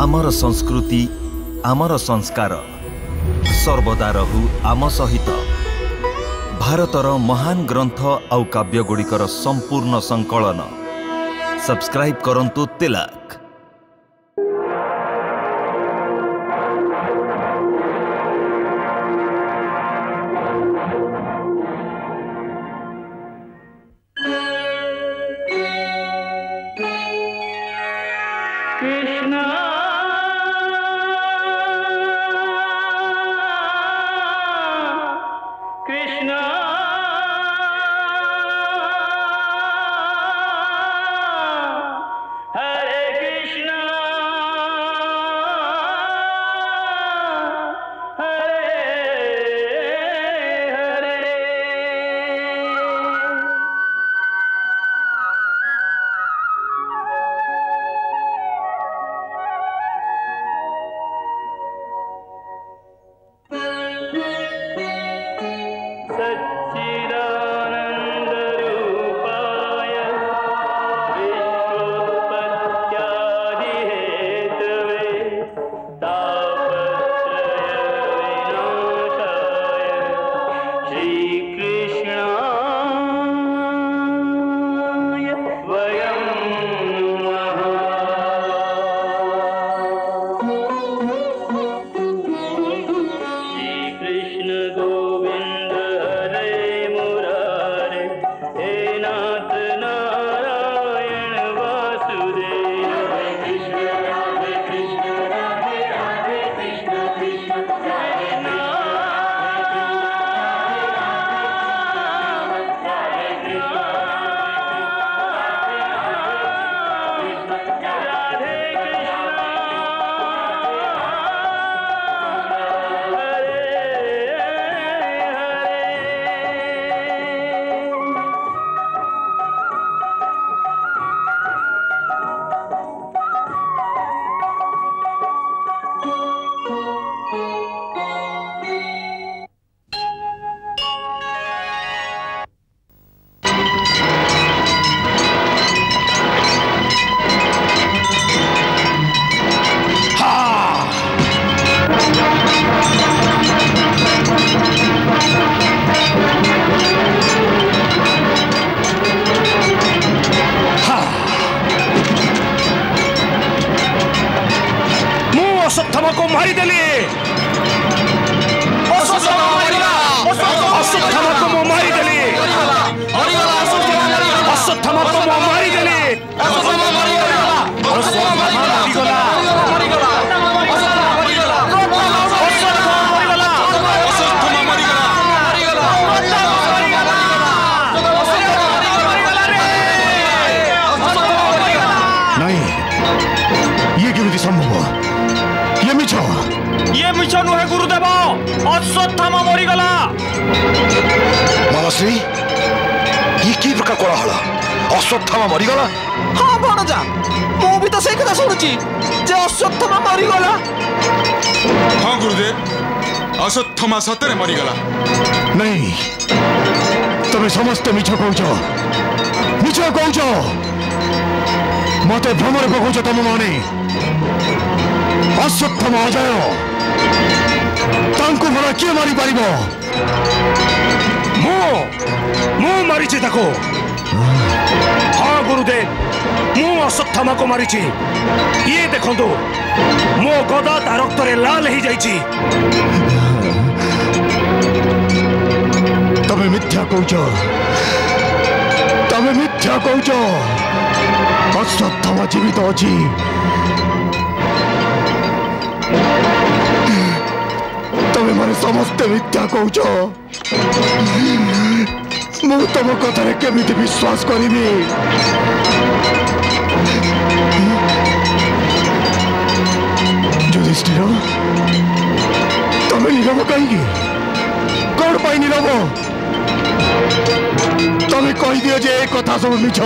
आमर संस्कृति आमर संस्कार सर्वदा रहु आम सहित। भारतर महान ग्रंथ आउ काव्यगुड़िकर संपूर्ण संकलन सब्सक्राइब करंतु तिलक। अश्वत्थामा को मारिदेली। अश्वत्थामा को मो मारिदेली। अश्वत्थामा को मो मारिदेली। नहीं, ये केमिति संभव? ये मिछ नुहे गुरुदेव, अश्वत्थामा मरीगला। मनश्री, ये की प्रकार कोलाहल? अश्वत्थामा मरीगला? हाँ भणजा, मु भी तो सही कथा सुनुची जे अश्वत्थामा मरीगला। हाँ गुरुदेव, अश्वत्थामा सतरे मरीगला। नहीं, तमे समस्त मिछ कहूछ, मिछ कहूछ। मते भ्रमर पकाउछ तम माने। अश्वत्थामा अजय तांको भला किए मारी पारिबो? मु मारिछि ताको। हाँ गुरुदेव, मु अश्वत्थामा को मारिछि। ये देखंतु, मो गदा ता रक्तरे लाल ही जाइछि। तमे मिथ्या कहूछ, तमे मिथ्या कहूछ। अश्वत्थामा जीवित अछि। तमे माने समस्त मिथ्या कहूछ। मु तम कथारे केमिति विश्वास करिबी? युधिष्ठिर, तमे नीरव कहीं? कौन पाई नीरव? तमे कही दियो जे ए कथा सब मिछ,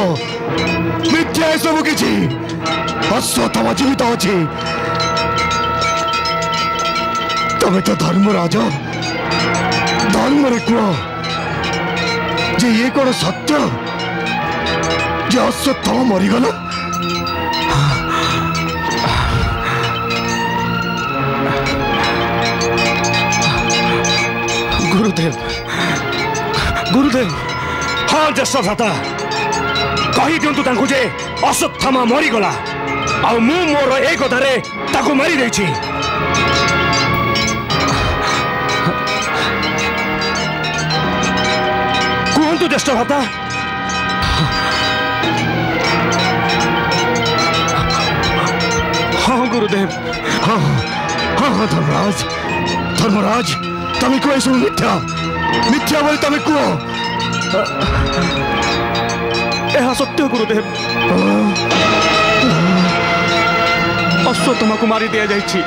मिथ्या सब किछि। अश्वत्थामा जीवित अछि। तमे तो धर्मराज, धर्म रे कह जे ये कौन सत्य जे अश्वत्थामा मरीगला? गुरुदेव गुरुदेव हाँ ज्येष्ठ भ्राता कही दिंतु तांकु जे अश्वत्थामा मरीगला आ मु मोर ए गदारे ताकु मारी देछि। कहतु ज्येष्ठ भ्राता हाँ गुरुदेव हाँ हाँ हाँ धर्मराज धर्मराज तमें कह सब मिथ्या मिथ्या बोली तमें कह यह सत्य गुरुदेव अश्वत्थामा को मारी दिया जाइछि।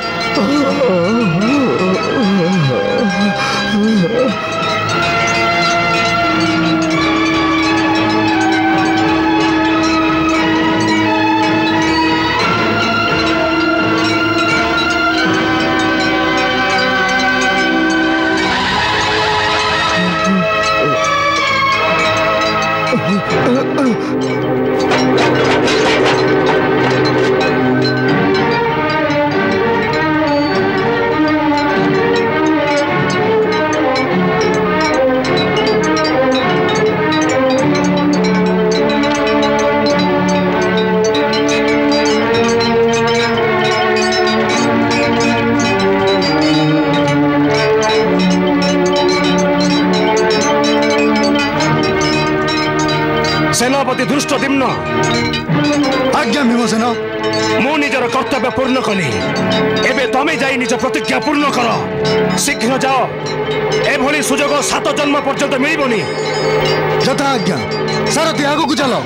सेनापति धृष्टद्युम्न आज्ञा भीमसेन मु निजर कर्तव्य पूर्ण कली एबे तमे जाई निज प्रतिज्ञा पूर्ण कर शीघ्र जाओ एभली सुजोग 7 जन्म पर्यंत मिलबनी। यथा आज्ञा सारथी आगु को चलो।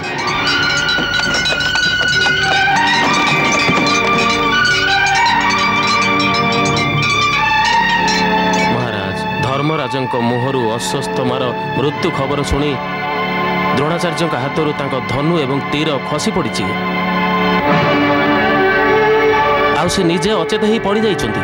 महाराज धर्मराजंक मुहरु अश्वत्थामार मृत्यु खबर सुनी द्रोणाचार्य हाथों धनु एवं तीर खसी पड़ी आउ से निजे अचेत ही पड़ जाइछन्ति।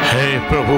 हे प्रभु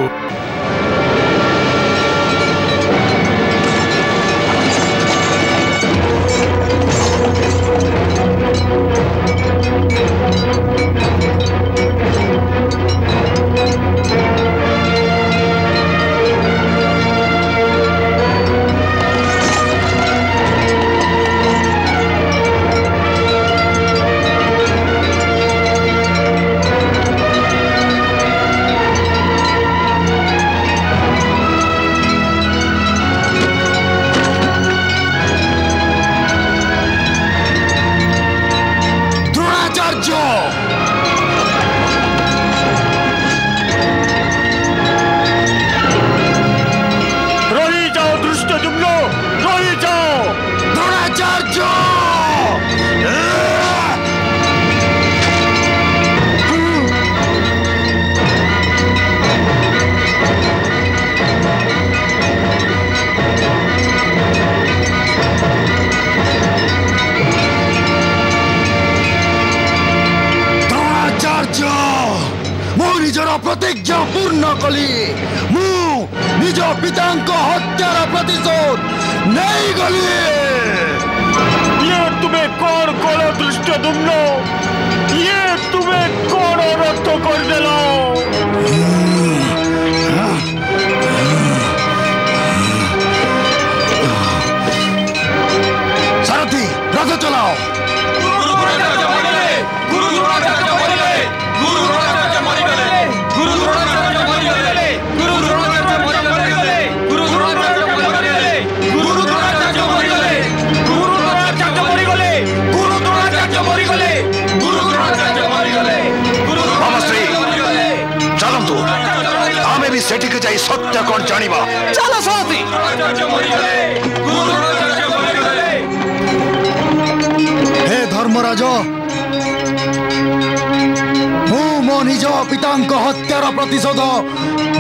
प्रतिज्ञा पूर्ण कली मु निज पिता हत्यार प्रतिशोध नहीं गली। ये तुम्हें कौन कल धृष्टद्युम्न ये तुम्हें कौन रथ करदेल। सारथी रथ चलाओ। सेठी के जाई सत्य कौन जानिबा। चलो साथी। हे धर्मराज मु मो निज पिता हत्यार प्रतिशोध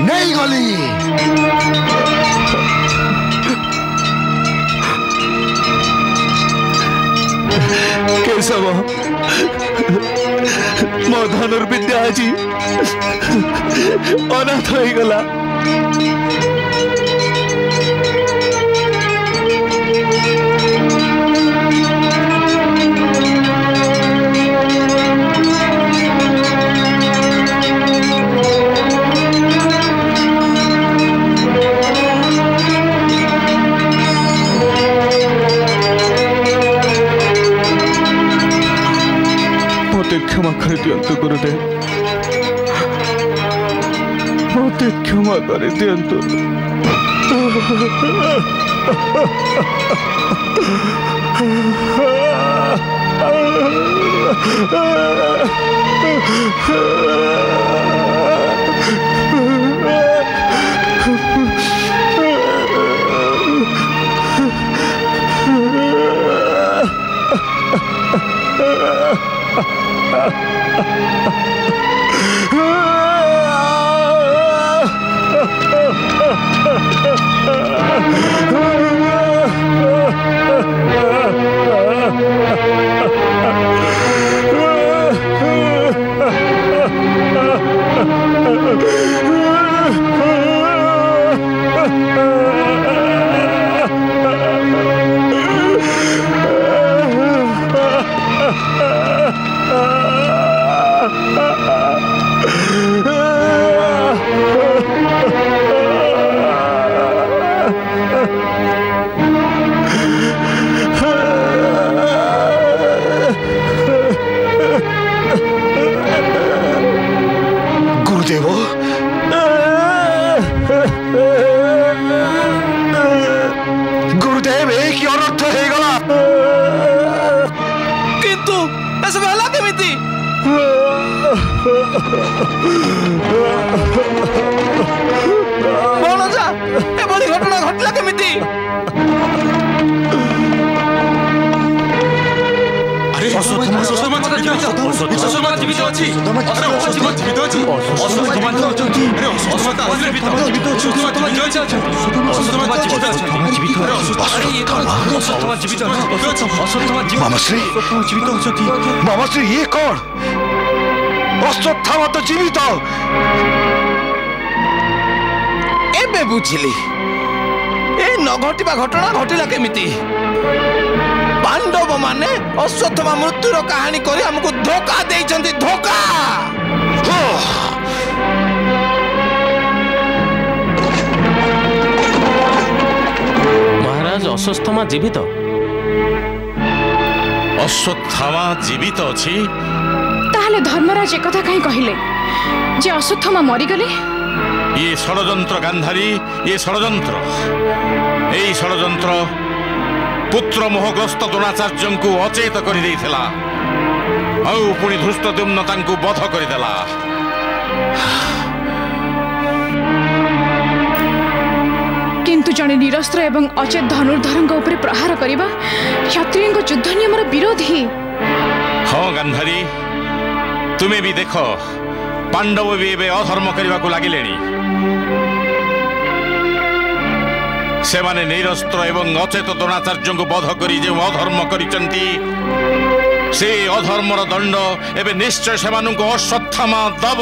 नहीं गली। केशव मो धनुर्विद्या आज अनाथ हो गला। दियंतु गुरुदेव मत क्षमा कर दियंतु गुरुदेव एक अर्थ हो गला किंतु एसब हला केमिति जा एभली घटना घटला केमिति अरे अश्वत्थामा जीवित अछि अरे अश्वत्थामा जीवित अछि अश्वत्थामा मामाश्री ये कौन अश्वत्थामा तो जीवित एबे बुझिली ए न घटिबा घटना घटिला केमिति पांडव माने अश्वत्थामा मृत्युर कहानी करी हमको धोखा देइछन्ति धोखा महाराज अश्वत्थामा जीवित अश्वत्थामा जीवित अछि ताहले धर्मराज एक कथा कहीं कहिले जे अश्वत्थामा मरी गले ये षड़यंत्र गांधारी ये षड़यंत्र एई षड़यंत्र पुत्र मोहग्रस्त द्रोणाचार्य को अचेत कर देइथिला आउ पुणी धृष्टद्युम्न तांकु बध करदेला किंतु जने निरस्त्र एवं अचेत धनुर्धरंग उपरे प्रहार करिबा क्षत्रियंग युद्ध नियमर विरोधी हाँ गांधारी तुम्हें भी देख पांडव भी एबे अधर्म करने को लगिलेनी से माने निरस्त्र एवं अचेत द्रोणाचार्य को बध करी जे अधर्म करिसंती से अधर्मर दंड एबे निश्चय सेमानंको अश्वत्थामा दब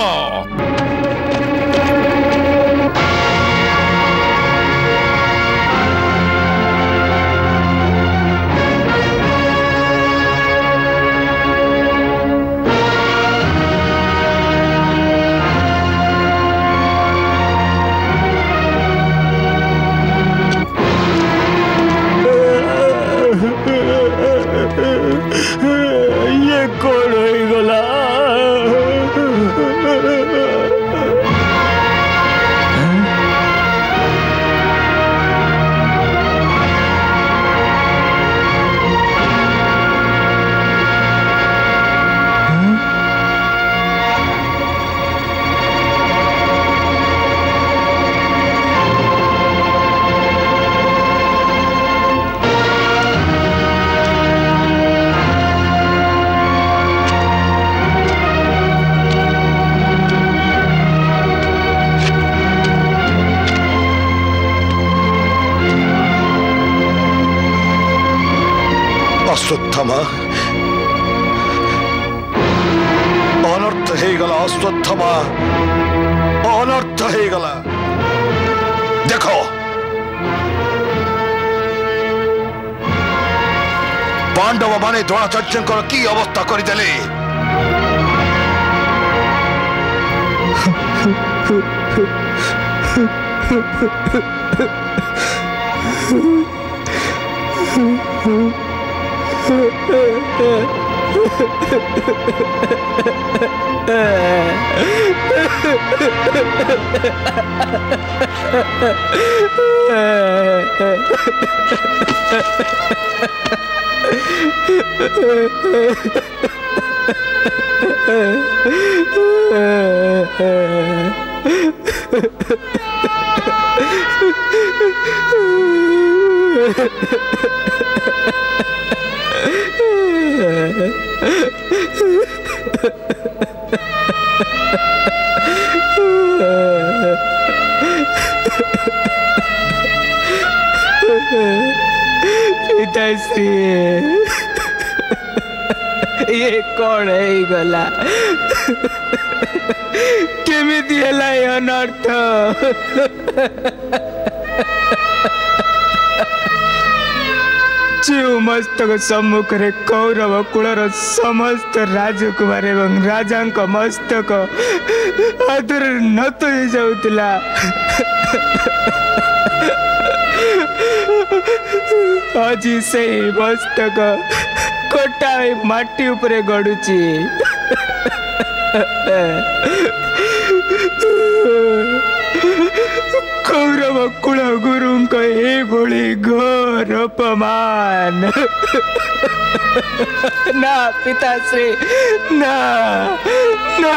ये कौन हो गला अश्वत्थामा अनर्थ हो गला अश्वत्थामा अनर्थ हो गला देखो पांडव माने द्रोणाचार्य की अवस्था करदेले पिताश्री ये कौन है गला केमिति हला अनर्थ जो मस्तक सम्मुख रे कौरव कुलर समस्त राजकुमार एवं राजा मस्तक आदर नत जाउतिला आज से मस्तक कोटा माटी उपरे गड़ुची कौरव कुल गुरु एभली घोर अपमान ना पिताश्री ना ना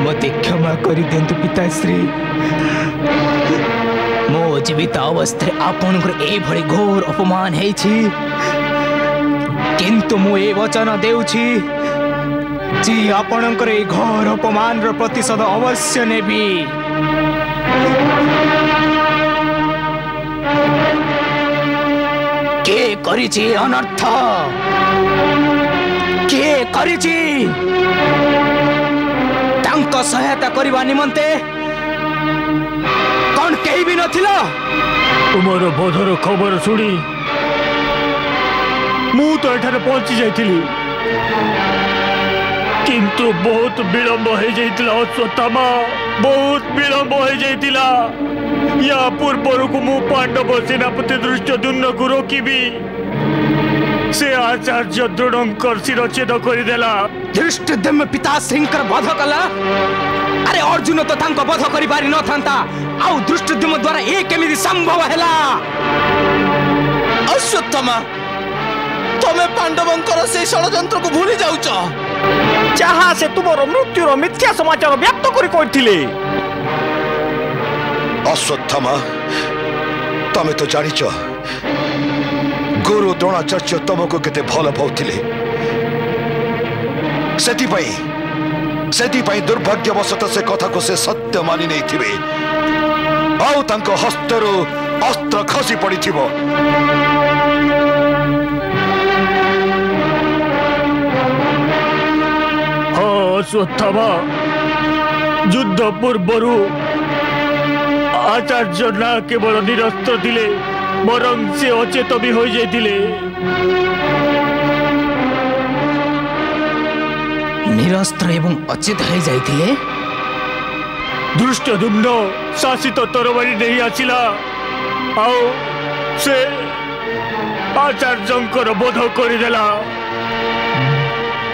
मते क्षमा करी दिंतु पिताश्री मो जीवित अवस्था आपण एभली घोर अपमान हेछि किंतु मु ए वचन देउछि जी आपणकर ए घोर अपमान रो प्रतिशोध अवश्य नेबी के करिछि अनर्थ के करिछि तांको सहायता करबा निमंते कौन केही भी नथिला तुमर बोधर खबर सुनी मु तो एठारे पहुंची जाइथिली किंतु बहुत विलंब हो जाइतिला अश्वत्थामा बहुत विलंब हो जाइतिला या पूर्वर को मु पांडव सेनापति दृष्टद्युम्न को रोकिबी से आचार्य दृढ़ंकर शिरच्छेद करदेला दृष्टद्युम्न पिताश्रींकर वध कला अरे अर्जुन तो तांको वध करि पारि न थांता आउ दृष्टद्युम्न द्वारा ए केमिति संभव हैला अश्वत्थामा तमे पांडवंकर से षड़यंत्र को भूली जाउछ जहाँ से तुमर मृत्युर मिथ्या समाचार व्याप्त करि कहिथिले अश्वत्थामा तमे तो जानिछ गुरु द्रोणाचार्य तुमको केते भल पाउथिले सेति दुर्भाग्यवशत से कथा को से सत्य मानि नहीं थिबे आउ तांको हस्तरु अस्त्र खसी पड़िथिबो अश्वत्थामा युद्ध पूर्वरु आचार्य ना केवल निरस्त्र थिले बरं से अचेत भी हो जाइतिले। निरस्त्र एवं अचेत हो जाइतिले। दृष्टद्युम्न शासित तरबारी नहीं आसिला आओ से आचार्यंकर बोध करदेला।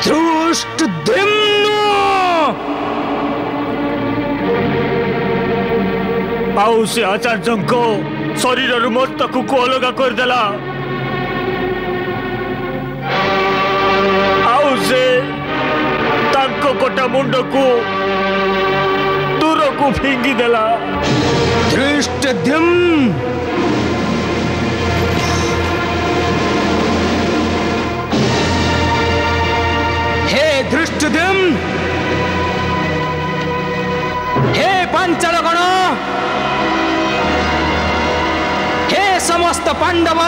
दृष्टद्युम्न आओ से आचार्यंको शरीर मस्तक को अलग करदेला। आओ से तांको कोटा मुंड को दूर को फिंगी देला। दृष्टद्युम्न हे दृष्टद्युम्न हे पांचालगण हे समस्त पांडव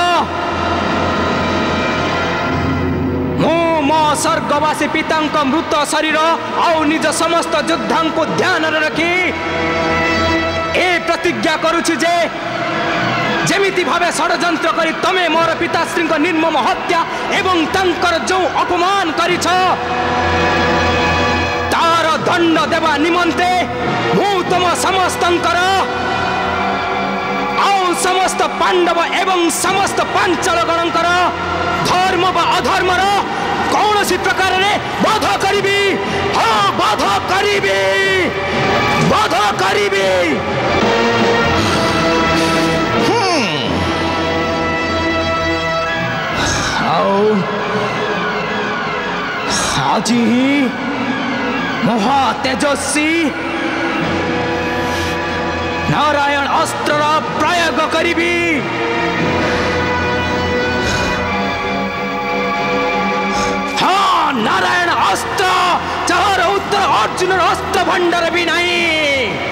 मो स्वर्गवासी पितांक मृत शरीर आउ निज समस्त योद्धा को ध्यान रखी ए प्रतिज्ञा करुछि जे जेमिति भावे षड्यंत्र करी तमे मोर पिताश्री निर्मम हत्या एवं तांकर जो अपमान करिछ तार दंड देवा निमंते मु तम समस्तंकर आउ समस्त पांडव एवं समस्त पांचालगणंकर धर्म व अधर्मर कौन सी प्रकार रे बाध करिबी। हाँ बाध करिबी बाध करिबी। आज ही महा तेजस्वी नारायण अस्त्र प्रयोग करिबी। हाँ नारायण अस्त्र चार उत्तर अर्जुन अस्त्र भंडार भी नहीं।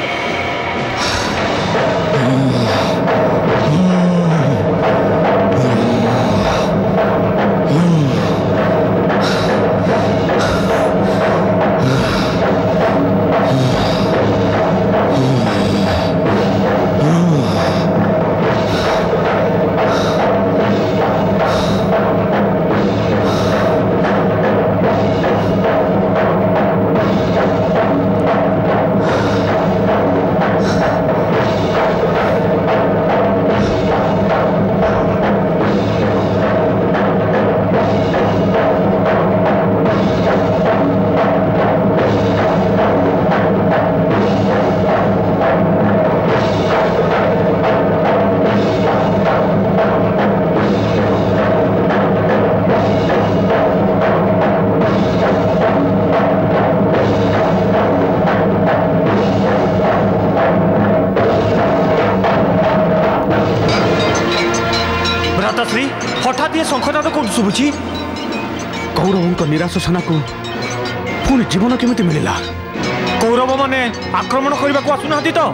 हठात ये शंखनाद कौन शुभुची कौरवों निराश सेना को पुणी जीवन केमिति मिलिला। कौरव माने आक्रमण करने को आसुना तो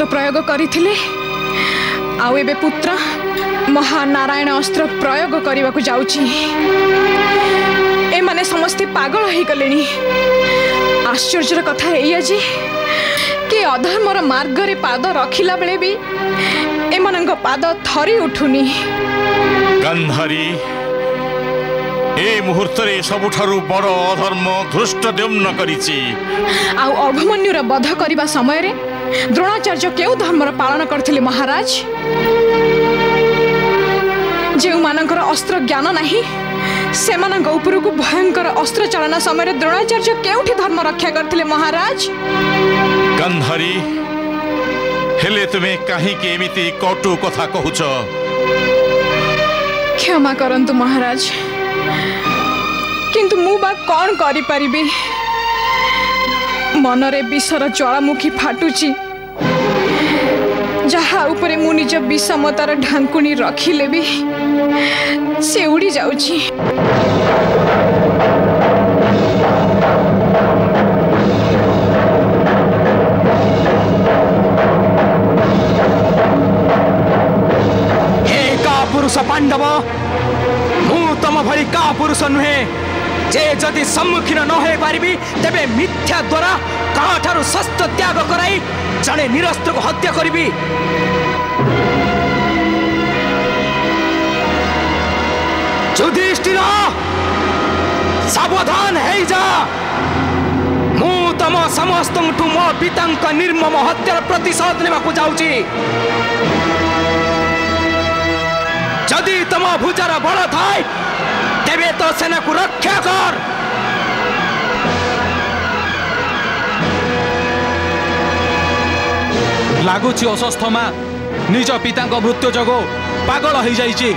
प्रयोग करथिले आउ एबे पुत्र महानारायण अस्त्र प्रयोग करने को जाउची। ए माने समस्ते पागल हो गलेनी। आश्चर्यर कथा एया जे कि अधर्मर मार्ग रे पाद रखिला बेले भी एमानंग पाद थरी उठुनी। गांधारी ए मुहूर्त रे सबुठारु बड़ अधर्म धृष्टद्युम्न करिछि। आउ अभिमन्युर वध करबा समय रे द्रोणाचार्य केउ धर्मर पालन करथिले महाराज? जेउ मानकर अस्त्र ज्ञान नाही सेमानंग उपरकु भयंकर अस्त्र चालना समय द्रोणाचार्य केउठी धर्म रक्षा करथिले महाराज? गांधारी हेले तुमे काहे के एमिति कटु कथा कहूछ? क्षमा करंतु महाराज किंतु मु बा कौन करि परिबे मनरे विषर ज्वालामुखी फाटुची जहा उपरे मु निज विषमतार ढांकुणी रखिले भी से उड़ी जाउची। पुरुष पांडव मु तम भली का पुरुष नुहे जे जदि सम्मुखीन न हो पारिबी तेबे मिथ्या द्वारा काठारु शस्त्र त्याग कराई जड़े निरस्त्र को हत्या करिबी। युधिष्ठिर सावधान है जा मु तम समस्त मो पितांक निर्मम हत्यार प्रतिशोध नेबाकु जाउची। जदि तम भुजार बड़ थाए तेबे तो सेना को रक्षा कर। लगुच अश्वत्थामा निज पिता मृत्यु जोगो पागल हो जाइए।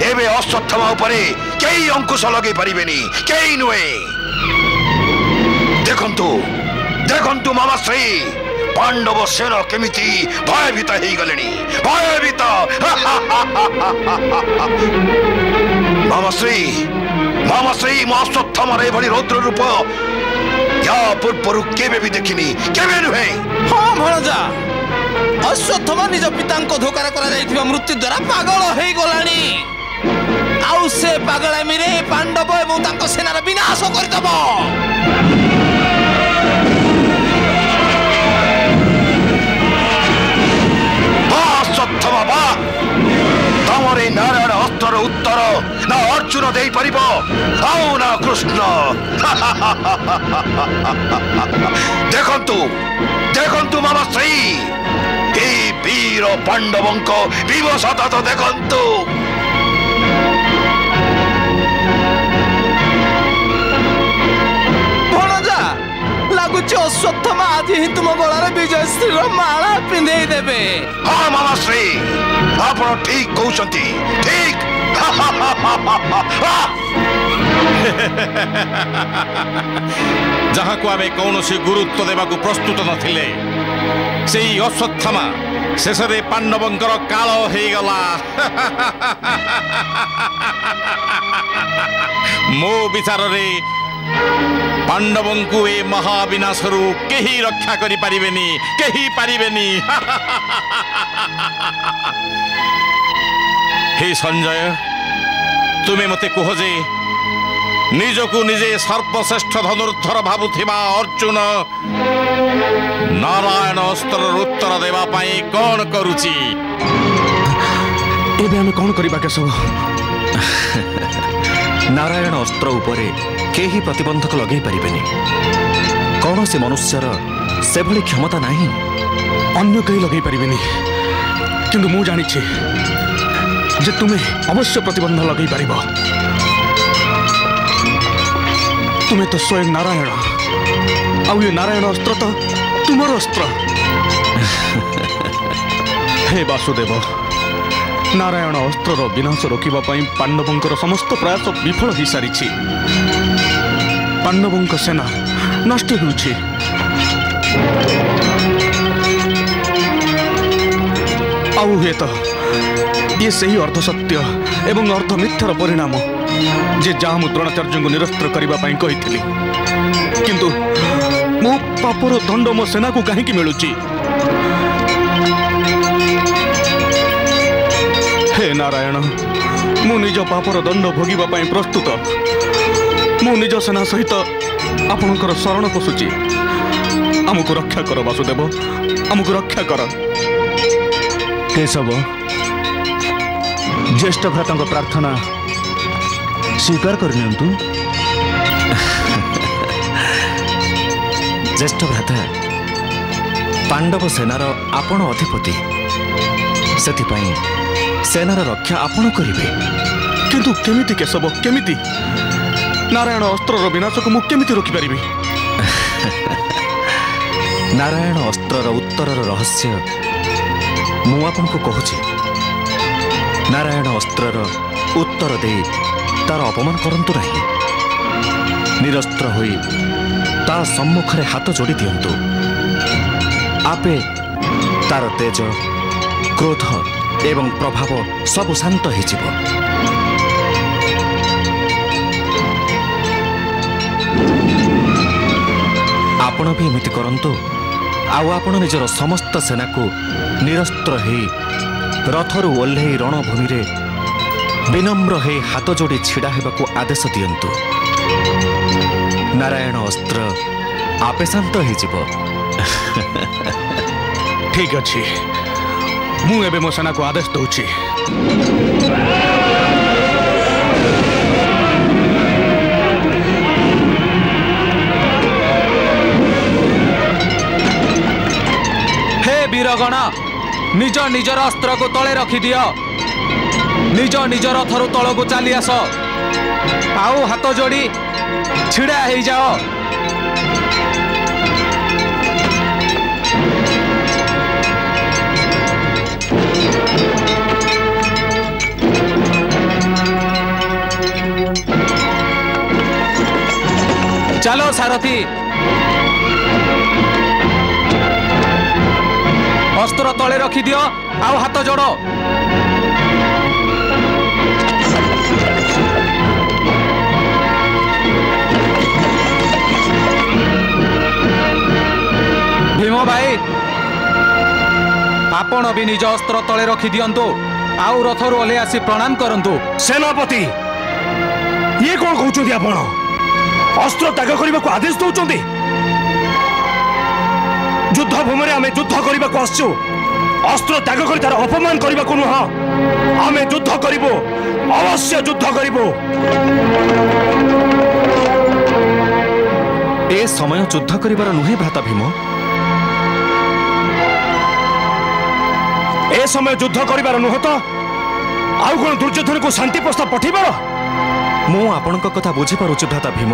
एबे अश्वत्थामा उपरे केही अंकुश लगे परिबेनी केही नुहे। देखंतु देखंतु मामाश्री पांडव सेना केमिति भयभीत हेई गलेनी भयभीत। मामाश्री मामाश्री मो अश्वत्थामार एभली रौद्र रूप या पूर्व केबे भी देखिनी केबे नुहे। हाँ भणजा अश्वत्थामा निज पिता धोकार करा मृत्यु द्वारा पागल हो गलानी। आउ से पागलामी रे पांडव एवं तांको सेनार विनाश करदब। अश्वत्थामा बा আমার এই নারায়ণ অস্ত্রর উত্তর না অর্জুন দেই পারিব আও না কৃষ্ণ। দেখন্তু দেখন্তু মামাশ্রী এই বীর পাণ্ডবঙ্ক বিবশতা তো দেখন্তু। ভଣଜା ଲାଗୁଛି ଅଶ୍ୱତ୍ଥମା ଆଜି ହିଁ ତୁମ ଗଳାରେ ବିଜୟଶ୍ରୀର ମାଳା ପିନ୍ଧେଇ ଦେବେ। ହଁ ମାମାଶ୍ରୀ ଆପଣ ଠିକ କହୁଛନ୍ତି ଠିକ। ଯାହାକୁ ଆମେ କୌଣସି ଗୁରୁତ୍ୱ ଦେବାକୁ ପ୍ରସ୍ତୁତ ନଥିଲେ ସେଇ ଅଶ୍ୱତ୍ଥାମା ଶେଷରେ ପାଣ୍ଡବଙ୍କର କାଳ ହେଇଗଲା। ମୋ ବିଚାରରେ ପାଣ୍ଡବଙ୍କୁ ଏ ମହାବିନାଶରୁ କେହି ରକ୍ଷା କରିପାରିବେନି, କେହି ପାରିବେନି। हे संजय तुमे मते कह जे निजकु निजे सर्वश्रेष्ठ धनुर्धर भावुथिबा अर्जुन नारायण अस्त्र उत्तर देवा पाई कौन करुची? एबे आमे कौन करिबा केशव? नारायण अस्त्र उपरे केही प्रतिबंधक लगे पारिबेनी। कौन से मनुष्यर से भली क्षमता नहीं। अन्य केही लगे पारिबेनी, किंतु मु जानि छी जे तुम्हें अवश्य प्रतिबंध लगे पारिब। तुम्हें तो स्वयं नारायण, आउ ये नारायण अस्त्र तो तुमर अस्त्र। हे वासुदेव, नारायण अस्त्रर विनाश रोकिबा पई पांडवंकर समस्त प्रयास विफल हो सारी। पांडवंक सेना नष्ट होउछि। आउ हे तो ये सही अर्ध सत्य एवं अर्ध मिथ्यार परिणाम जे जहाँ मु द्रोणाचार्य को निरस्त्र करने कही, किंतु मो पापर दंड मो सेना को कहीं मिलुची। हे नारायण, मु निज पापर दंड भोगिबा पई प्रस्तुत। मु निज सेना सहित आपणकर शरण पशुची। आमको रक्षा कर वासुदेव, आमको रक्षा कर। केशव, ज्येष्ठ भ्राता प्रार्थना स्वीकार करनियंतु। ज्येष्ठ भ्राता, पांडव सेनार आपण अधिपति, सेथिपाई सेनार रक्षा आपण करिवे। किंतु केमिति केशव, केमिति? नारायण अस्त्रर विनाश को मु केमिति रोकी परिबी? नारायण अस्त्रर उत्तरर रहस्य मु आपनको कहूछि। नारायण अस्त्रर उत्तर दे तार अपमान करंतु नहीं। निरस्त्र होई तार सम्मुखरे हाथ जोड़ी दियंतु। आपे तार तेज, क्रोध एवं प्रभाव सब शांत हो जिव। आपण भी एमिति करंतु। आउ आपण निजर समस्त सेना को निरस्त्र हे रथरु ओल्हे रणभूमि रे विनम्र हे हाथ जोड़ी छिड़ा हेबाकु आदेश दियंतु। नारायण अस्त्र आपे शांत हो जिव। ठीक अछि, मु एबे मो सेना को आदेश दउछि। हे वीरगण, निज निजर अस्त्र को तले रखी दियो। निज निजर रथरु तल को चली आस। आउ हाथ जोड़ी छिड़ा हो जाओ। चलो सारथी, अस्त्र तले रखी दियो। आउ हाथ जोड़ो। भीम भाई, आपण भी निज अस्त्र तले रखी दियंतु। आउ रथरु ओले आसी प्रणाम करंतु। सेनापति, ये कौन कहउछथि आपण? अस्त्र त्याग करने को आदेश दौरान? युद्ध भूमि आम युद्ध करने को आसचु, अस्त्र त्याग कर तार अपमान करने को नुह आमे युद्ध करिबो अवश्य युद्ध करिबो ए समय युद्ध करिबार नुहे भ्राता भीम ए समय युद्ध करिबार नुह तो आउ कोन दुर्योधन को शांति प्रस्ताव पठेबार मु आपनक कथा बुझी पारुछि भ्राता भीम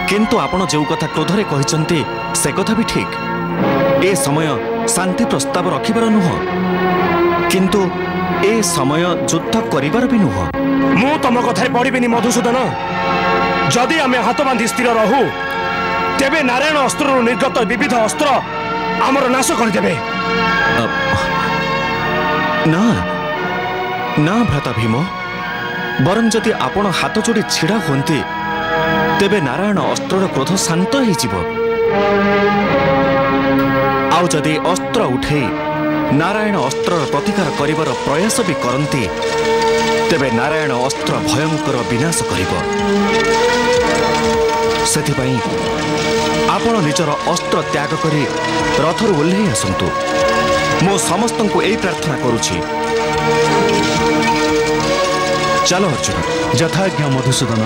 किंतु आपण जो कथा क्रोधरे कहिसंती से कथा भी ठीक ए समय शांति प्रस्ताव रखिबार नुह किंतु ए समय युद्ध करिबार भी नुह मु तम कथा पड़िबिनी मधुसूदन जदि आमे हाथ बांधी स्थिर रहू तेबे नारायण अस्त्र निर्गत विविध अस्त्र आमर नाश करदेबे ना ना भ्राता भीम बरं जदि आपण हाथ जोड़ी छिड़ा हुंती तेबे नारायण अस्त्रर क्रोध शांत हो आउ जदि अस्त्र उठे नारायण अस्त्र प्रतिकार करिवार प्रयास भी करती तेबे नारायण अस्त्र भयंकर विनाश करिब सेथिपाई आपण निजर अस्त्र त्याग करी रथरु ओल्हे आसंतु मो समस्त को यही प्रार्थना करुछि चलो अर्जुन यथाज्ञा मधुसूदन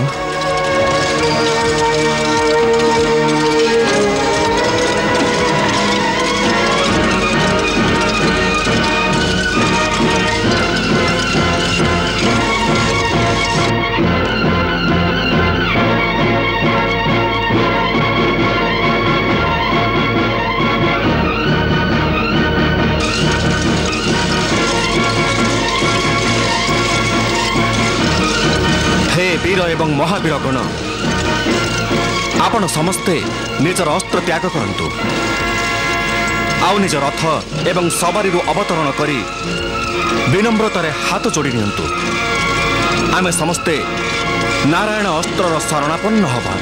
वीर एवं महावीर गण आपण समस्ते निजर अस्त्र त्याग करंतु आउ निज रथ एवं सवारी अवतरण करी विनम्रतार हाथ जोड़ी नियंतु आमे समस्ते नारायण अस्त्रर शरणापन्न हवा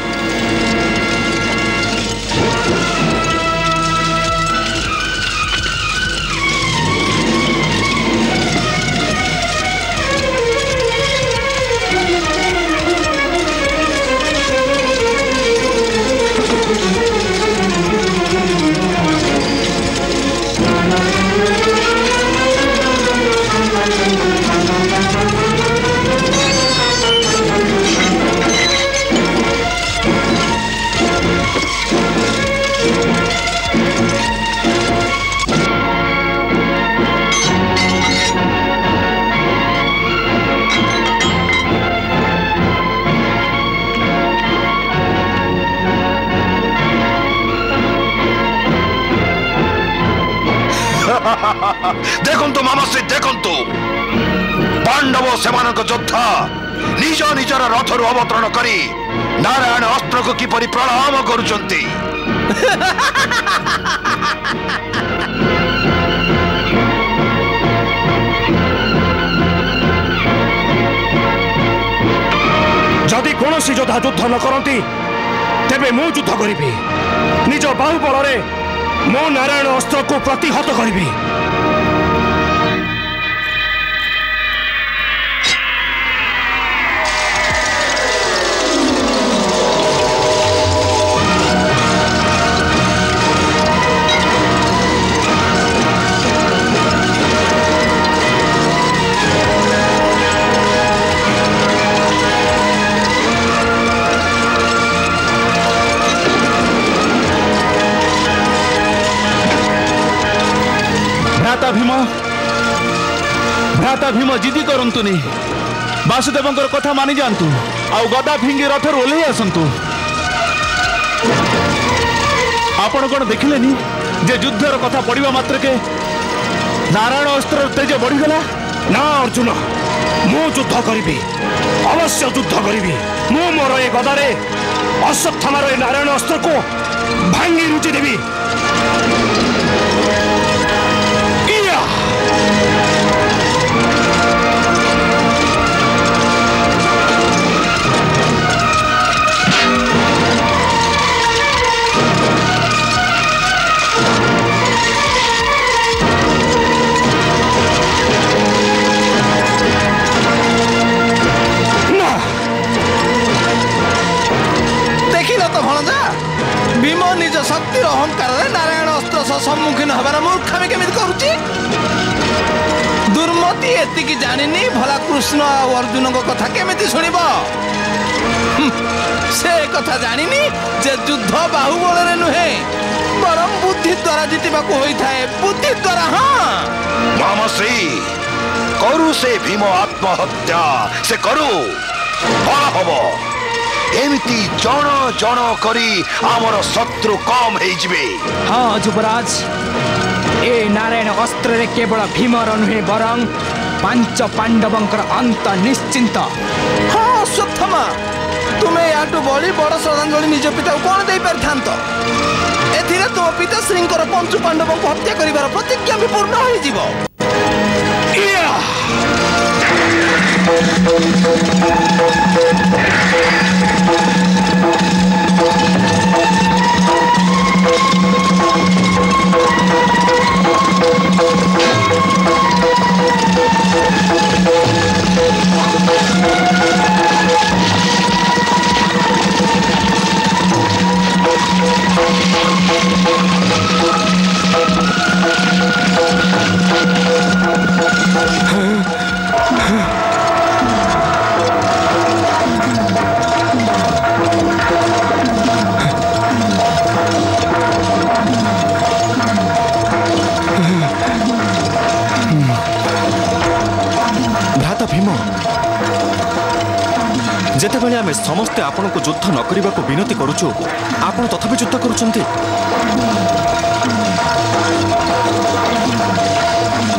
देखंतु मामसी देखंतु पांडव सेमानक योद्धा निज निजर रथरु अवतरण करी नारायण अस्त्र को किपरि प्रणाम करुचंती जदि कोनोसी योद्धा युद्ध न करती तेबे मु युद्ध करिबी निज बाहुबल रे मो नारायण अस्त्र को प्रतिहत करिबी भ्राता भीम जिदी करंतुनी वासुदेवंकर कथा मानि जानतु आउ गदा फिंगी रथर ओल्हे आसंतु आपण कोन देखिलेनी जे युद्धर कथा पड़िबा मात्र के नारायण अस्त्र तेज बढ़ी गला ना अर्जुन मु युद्ध करिबी अवश्य युद्ध करिबी मु मोर ए गदारे अश्वत्थामार ए नारायण अस्त्र को भांगी रुचि देबी भीम निज शक्तिर अहंकार नारायण अस्त्र सह सम्मुखीन हबार मूर्खामी केमिति करुची दुर्मति एतिकी जानिनी भला कृष्ण और अर्जुन को कथा केमिति सुनिब से कथा जानिनी जे युद्ध बाहुबल रे नुहे बरम बुद्धि द्वारा जितिबाकू होइथाए बुद्धि द्वारा हां मामश्री करू से भीम आत्महत्या से करू फल हबो एमिति जन जन करी आमर शत्रु कम हे जिवे। हाँ युवराज ए नारायण अस्त्र रे केवल भीमर नुहे बरं पांच पांडवंकर अंत निश्चिंत। हाँ अश्वत्थामा तुम्हें याटू बड़ी बड़ श्रद्धांजलि निज पिता को कौन दे पारथांत एथिरे तुम पिता श्रींकर पंचु पांडव को हत्या करिवार प्रतिज्ञा भी पूर्ण होई जीवो। भ्राता भीम जेतेबेले आमे समस्ते आपण को युद्ध न करने को विनती करुचु आपण तथापि युद्ध करुचंती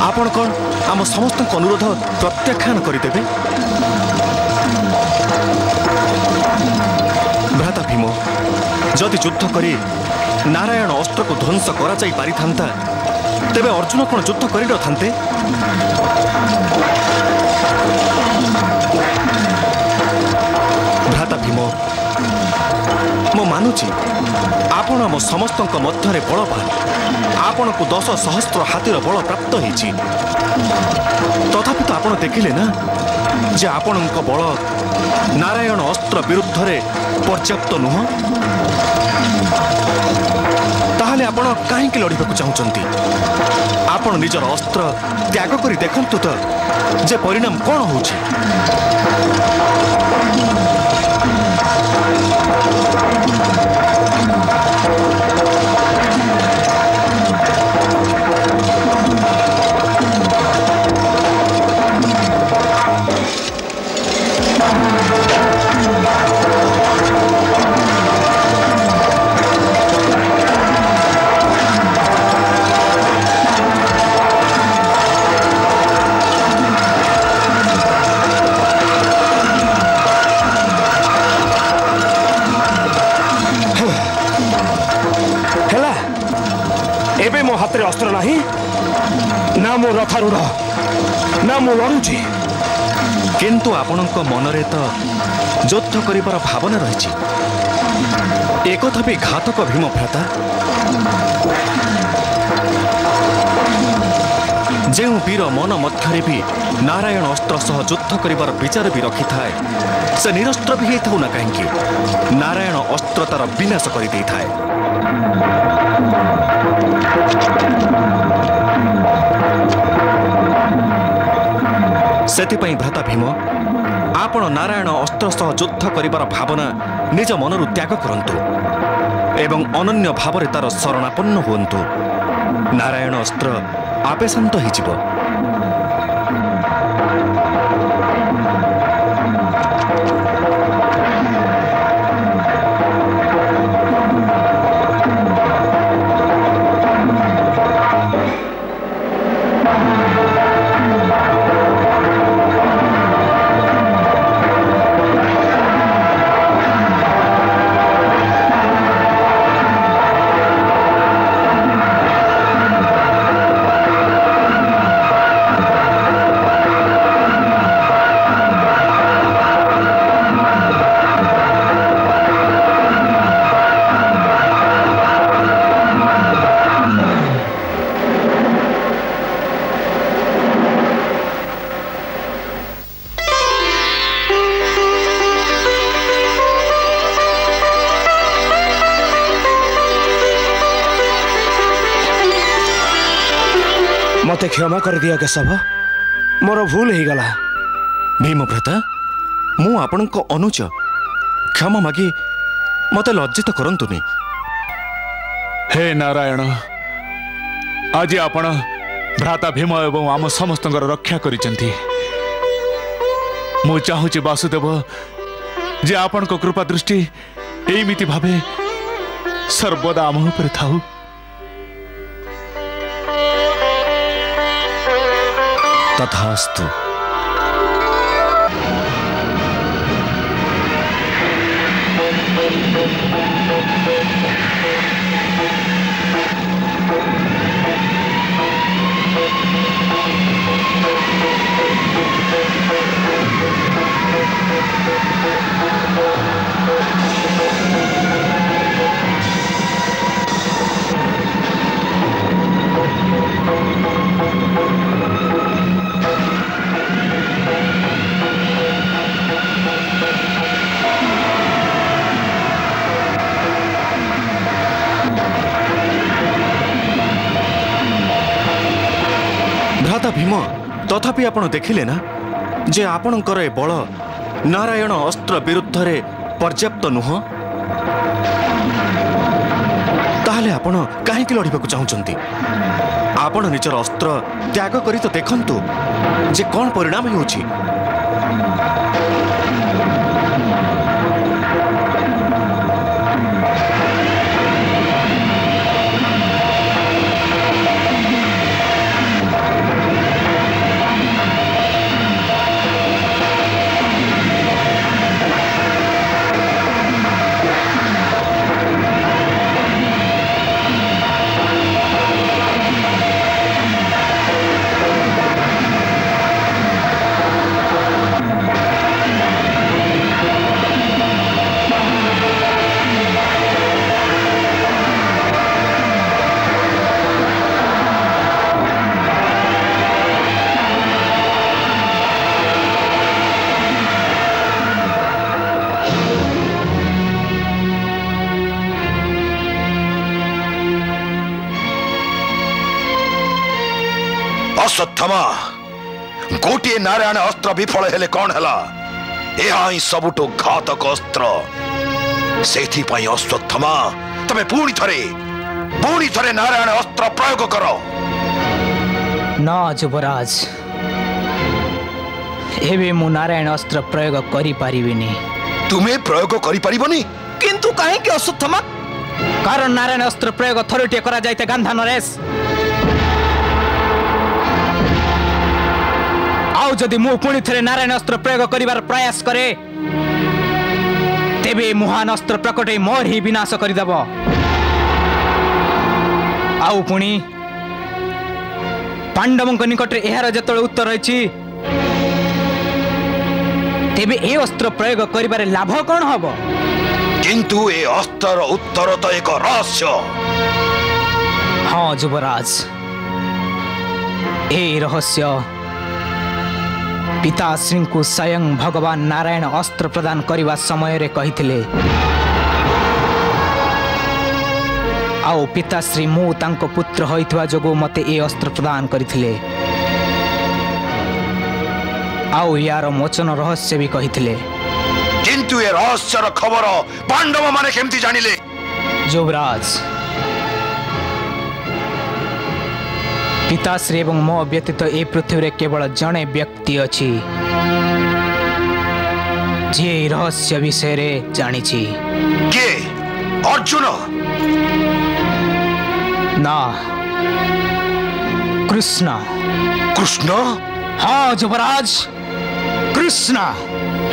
आपण कौन आम समस्त अनुरोध प्रत्याख्यान करदेवे। भ्राता भीम जदि युद्ध करी नारायण अस्त्र को ध्वंस करा जाई पारि थांता तेबे अर्जुन कौन युद्ध करि न थांते। भ्राता भीम मो मानुची आपण आम समस्त मध्य बलवान आपण को 10 सहस्र हाथीर बल प्राप्त होईची तथापि तो आपण देखिले ना जे आपण बल नारायण अस्त्र विरुद्ध रे पर्याप्त नुह ताहले आपण काहे लड़िबा चाहूचंती आपण निजर अस्त्र त्याग करी देखंतु तो जे परिणाम कौन होची। एबे मो हाथ रे अस्त्र नाही ना मो रथारूढ़ ना मो लड़ुची किंतु आपणक मनरे तो युद्ध करिबार भावना रहिछि एकथा भी घातक भीम भ्राता जो वीर मन मध्य भी नारायण अस्त्र सह युद्ध करिबार विचार भी रखि थाए से निरस्त्र भी हेतु ना कहीं नारायण अस्त्र तार विनाश कर दे थाए। सेतिपई भ्राता भीम आपण नारायण अस्त्र सह युद्ध करिबार भावना निज मनरु त्याग करंतु एवं अनन्य भाव तार शरणापन्न हुंतु नारायण अस्त्र आपे शांत होइजिवो। मते क्षमा कर दिया केशव, मोर भूल हो गला। भीमभ्राता मु आपणक अनुज, क्षमा मागी मते लज्जित करंतुनी। हे नारायण, आज आपण भ्राता भीम एवं आम समस्त रक्षा करिसेंती। मु चाहूची वासुदेव जे आपण को कृपा दृष्टि एमिति भावे सर्वदा आम ऊपर थाऊ। तथास्तु। भ्राता भीम, तथापि आपण देखिले ना जे आपणकर ए बल नारायण अस्त्र विरुद्ध रे पर्याप्त नुह। ताहले आपण काहेकि लड़िबाकु चाहुचंती? आपण निजर अस्त्र त्याग करी तो देखंतु जे कोन परिणाम होउची। अश्वत्थामा, गोटे नारायण अस्त्र विफल हेले कौन हला? यह सबुठो घातक अस्त्र। सेथि पई अश्वत्थामा तमे पुणी थरे नारायण अस्त्र प्रयोग करो। ना युवराज, एबे मु नारायण अस्त्र प्रयोग करि पारिबिनी। तुम्हें प्रयोग करि पारिबनी? किंतु काहे कि अश्वत्थामा? कारण नारायण अस्त्र प्रयोग थरुटे करा जायते गांधा नरेश। आउ जदि मु पुणी थरे नारायण अस्त्र प्रयोग करिवार प्रयास करे तेबे महान अस्त्र प्रकटे मोर ही विनाश करिदब। आउ पुणी पांडवंक निकट एहार जतळे उत्तर रहिछि तेबे ए अस्त्र प्रयोग करिबारे लाभ कोन हबो? किंतु ए अस्त्र उत्तर तो एक रहस्य। हाँ युवराज, ए रहस्य पिताश्री को स्वयं भगवान नारायण अस्त्र प्रदान करने समय रे कहिथिले। आओ पिताश्री मु तांको पुत्र होइतवा जोगो मते ए अस्त्र प्रदान करिथिले। आओ यार मोचन रहस्य भी कहिथिले। किंतु ए रहस्यर खबर पांडव माने केमती जानिले? युवराज, पिताश्री एवं मो व्यतीत ए पृथ्वी रे केवल जणे व्यक्ति अछि जे रहस्य विषय रे जानिछि। के? अर्जुन? ना, कृष्ण। कृष्ण? हाँ युवराज, कृष्ण।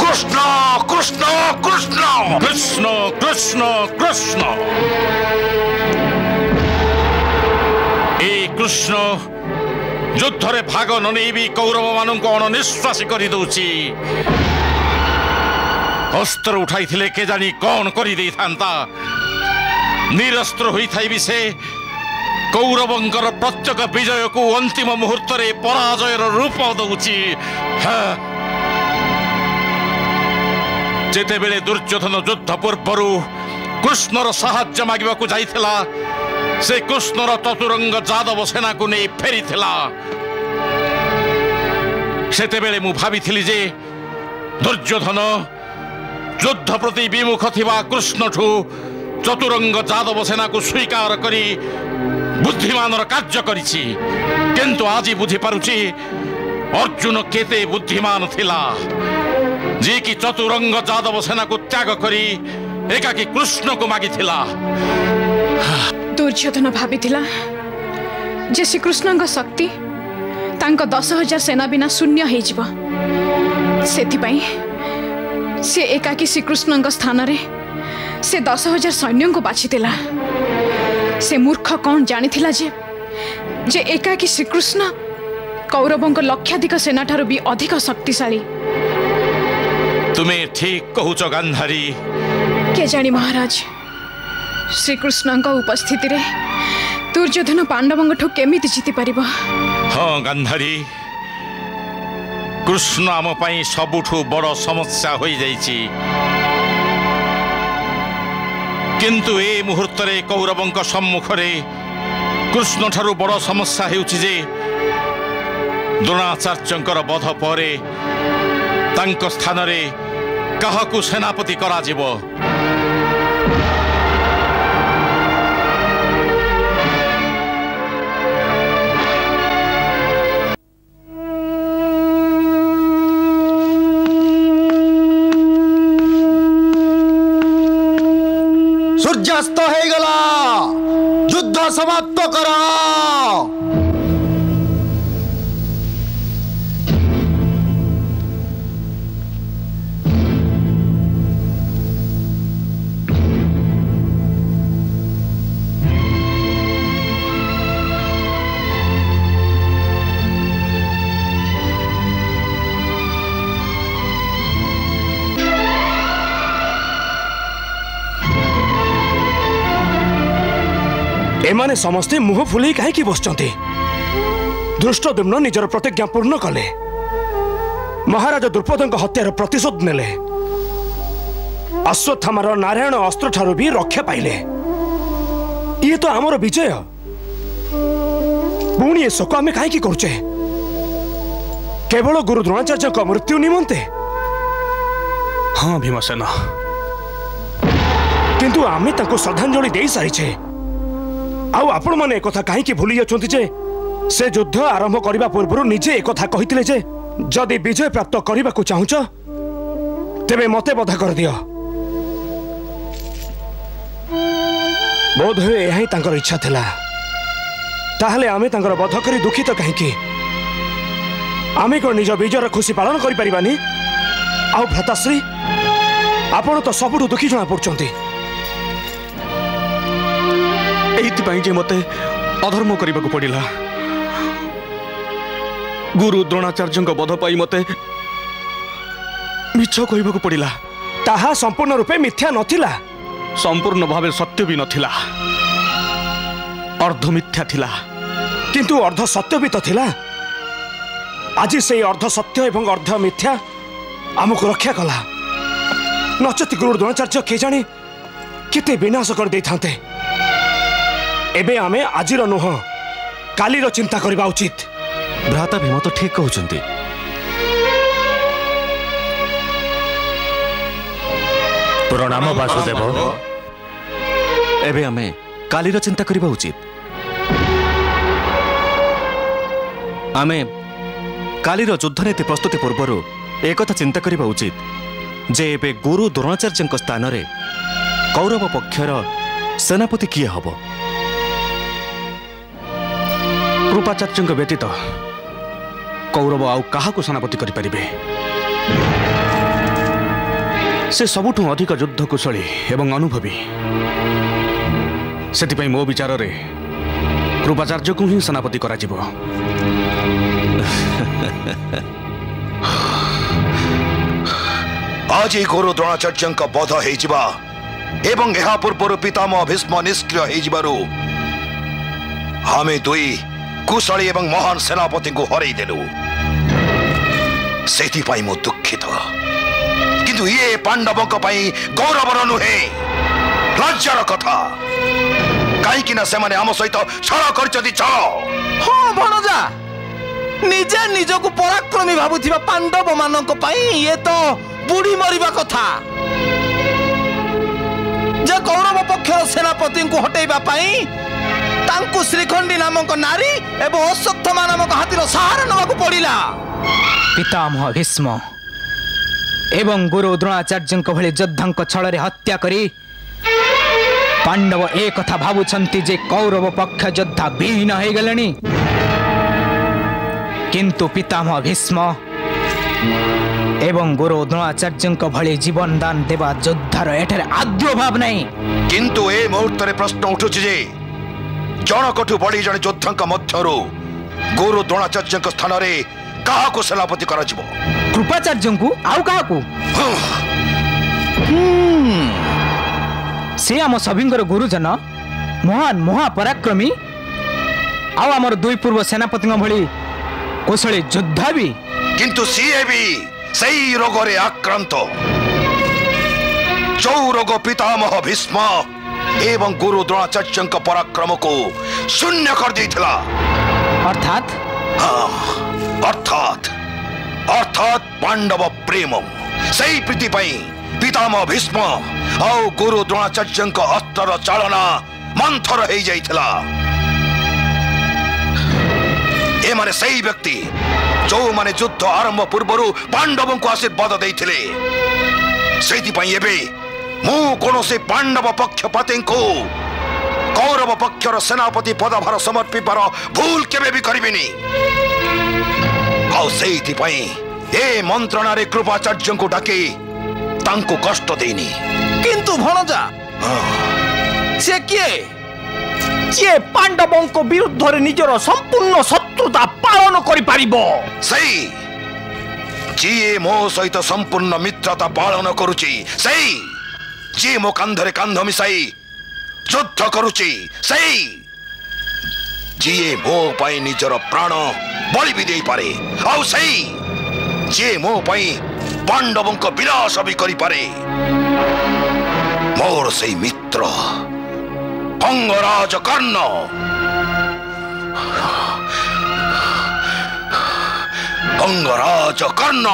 कृष्ण कृष्ण कृष्ण कृष्ण कृष्ण कृष्ण। ए कृष्ण युद्ध रे भाग न नेबी कौरव मानन को अनिश्वासी करि दउची। अस्त्र उठाई थिले के जानी कौन करि देई थांता। निरस्त्र होई थाई भी से कौरवंकर प्रत्येक विजय को अंतिम मुहूर्त रे पराजयर रूप दउची। जेते बेले दुर्योधन युद्ध पूर्वरु कृष्णर साहाय्य मागिबाकू जाइथिला से कृष्णर चतुरंग जादव सेना को नहीं फेरी थिला सेतेबेले मु भाबिथिली जे दुर्योधन युद्ध प्रति विमुख थिबा कृष्ण ठू चतुरंग जादव सेना को स्वीकार करी बुद्धिमानर कार्य करिछि किंतु आज बुझी पारुछि अर्जुन केते बुद्धिमान थिला जे कि चतुरंग जादव सेना को त्याग करी एकाकी कृष्ण को मागी थिला। दुर्योधन भाबिथिला जे श्रीकृष्ण शक्ति तांको 10,000 सेना बिना शून्य हो जिवो सेथिपाई से एकाकी श्रीकृष्ण स्थान रे से 10,000 सैन्य को बाछिथिला। से मूर्ख कौन जानिथिला जे एकाकी श्रीकृष्ण कौरवों लक्षाधिक सेना ठारू भी अधिक शक्तिशाली। तुम्हें ठीक कहूच गांधारी। के जानी महाराज श्रीकृष्ण उपस्थिति रे दुर्योधन पांडवों ठू केमिति जीति परिबो। हाँ गांधारी कृष्ण आम पाई सबुठू बड़ समस्या हो जाइछि किंतु ए मुहूर्त रे कौरवों सम्मुख रे कृष्ण ठारू बड़ समस्या हेउछि जे द्रोणाचार्यंकर वध परे तांको स्थान रे काहाकू सेनापति करा जिवो। सूर्यास्त हो गला युद्ध समाप्त करा। एमाने समस्ते मुह फुले कहीं बसचंती। दृष्टद्युम्न निजर प्रतिज्ञा पूर्ण कले महाराज द्रुपद हत्यार प्रतिशोध नेले अश्वत्थामार नारायण अस्त्र ठारू भी रक्षा पाइले। ये तो आमर विजय पुणी ए शोक आम कहीं करुचे केवल गुरु द्रोणाचार्य मृत्यु निमंते। हाँ भीमसेन किंतु आमे तांको श्रद्धांजलि दे सारिछे आउ आपण माने एकथा कहीं भूली जाछंती जे से युद्ध आरंभ करबा पूर्व निजे एकथा कहितिले जे जदि विजय प्राप्त करबा को चाहुच तेबे मते बधा कर दियो। बोध हुए यही तांकर इच्छा थिला ताहले आमे तांकर बध करी दुखित कहीं आमे को निज विजयर खुशी पालन करि परिबानी। आउ भ्राताश्री आपण तो सबुठु दुखी जना पड़चंती जे मते अधर्म करने को पड़ा। गुरु द्रोणाचार्य वध पाई मते मिछ कहबा पड़ा। ताहा संपूर्ण रूपे मिथ्या नथिला संपूर्ण भावे सत्य भी नथिला अर्ध मिथ्या थिला किंतु अर्ध सत्य भी तो थिला। आज से अर्ध सत्य एवं अर्ध मिथ्या आमको रक्षा कला नचेत गुरु द्रोणाचार्य के जाने केते विनाश कर दे थांते। एबे आमे आजिर नुह कालीर चिंता करबा उचित। भ्राता भीम तो ठीक कहउचंती। प्रणाम वासुदेव। एबे आमे कालीर चिंता करबा उचित। आमे कालीर युद्ध नीति प्रस्तुति पूर्व एक चिंता करबा उचित जे एबे गुरु द्रोणाचार्य स्थान रे कौरव पक्षर सेनापति किए हबो। कृपाचार्य व्यतीत कौरव आउ कहा सेनापति करें से सबुठु अधिक युद्ध कुशली एवं अनुभवी से मो विचार रे कृपाचार्य को ही सेनापति करा जिवो। आज गुरु द्रोणाचार्य वध होइजिबा एवं यह पूर्व पितामह भीष्म निष्क्रिय होइजिबारु हमें दुई कुशली एवं महान सेनापति को हरई देलु से मु दुखित किंतु ये पांडवों गौरवर नुहे लज्जार कथा कहीं से माने आम सहित छल करछथि छल। हाँ भणजा निजे निजको पराक्रमी भाबुथिबा पांडव मानक पई ये तो बुढ़ी मरिबा कथा। जे कौरव पक्षर सेनापति को हटेबा पई तांकु श्रीखंडी नामक नारी एवं अश्वत्थामा नामक हाथीर सहारा नबाकु पड़िला। पितामह भीष्म एवं गुरु द्रोणाचार्य भली योद्धा छल हत्या करी पांडव एक कथा भावुंट जे कौरव पक्ष योद्धा विहीन हो गले। किंतु पितामह भीष्म एवं गुरु द्रोणाचार्य भली जीवन दान देवा योद्धार एठारे आद्य भाव नहीं। किंतु ए मुहूर्त प्रश्न उठुछि जे जनकठु बड़ी जन योद्धा मध्यरु गुरु द्रोणाचार्य स्थान रे काहाको सेनापति करा जिवो? कृपाचार्य को आउ काहाको? से आम सभिंकर गुरुजन महान महापराक्रमी आउ आमर दुई पूर्व सेनापति भली कौशली योद्धा भी। किंतु सीए भी सही रोग रे आक्रांत। जो रोग पितामह भीष्म एवं गुरु द्रोणाचार्य पराक्रम को शून्य कर देथिला। अर्थात अर्थात अर्थात पांडव प्रेम सही प्रीति पई पितामह भीष्म और गुरु द्रोणाचार्य अस्त्र चालना मंथर हो जाइथिला। ए माने सही व्यक्ति जो माने युद्ध आरंभ पूर्व पांडव को आशीर्वाद देथिले। सेति पई एबे मु कोनोसे पांडव पक्षपाती को कौरव पक्षर सेनापति पदभार समर्पिबार भूल केबे भी करिबिनी। ए मंत्रणा रे कृपाचार्य को डाके तांको कष्ट देनी। किंतु भणजा से किए जे पांडवों को विरुद्ध रे निजर संपूर्ण शत्रुता पालन करि पारिबो? सही जी मो सहित संपूर्ण मित्रता पालन करूची। सही जी मो कांधरे कांध मिसाई युद्ध करूची। सही जी मो पाई निजर प्राण बलि भी दे पारे। आउ सही जे मो पाई पांडवों को विनाश भी करि पारे। मोर सही मित्र अंगराज कर्ण अंगराज कर्ण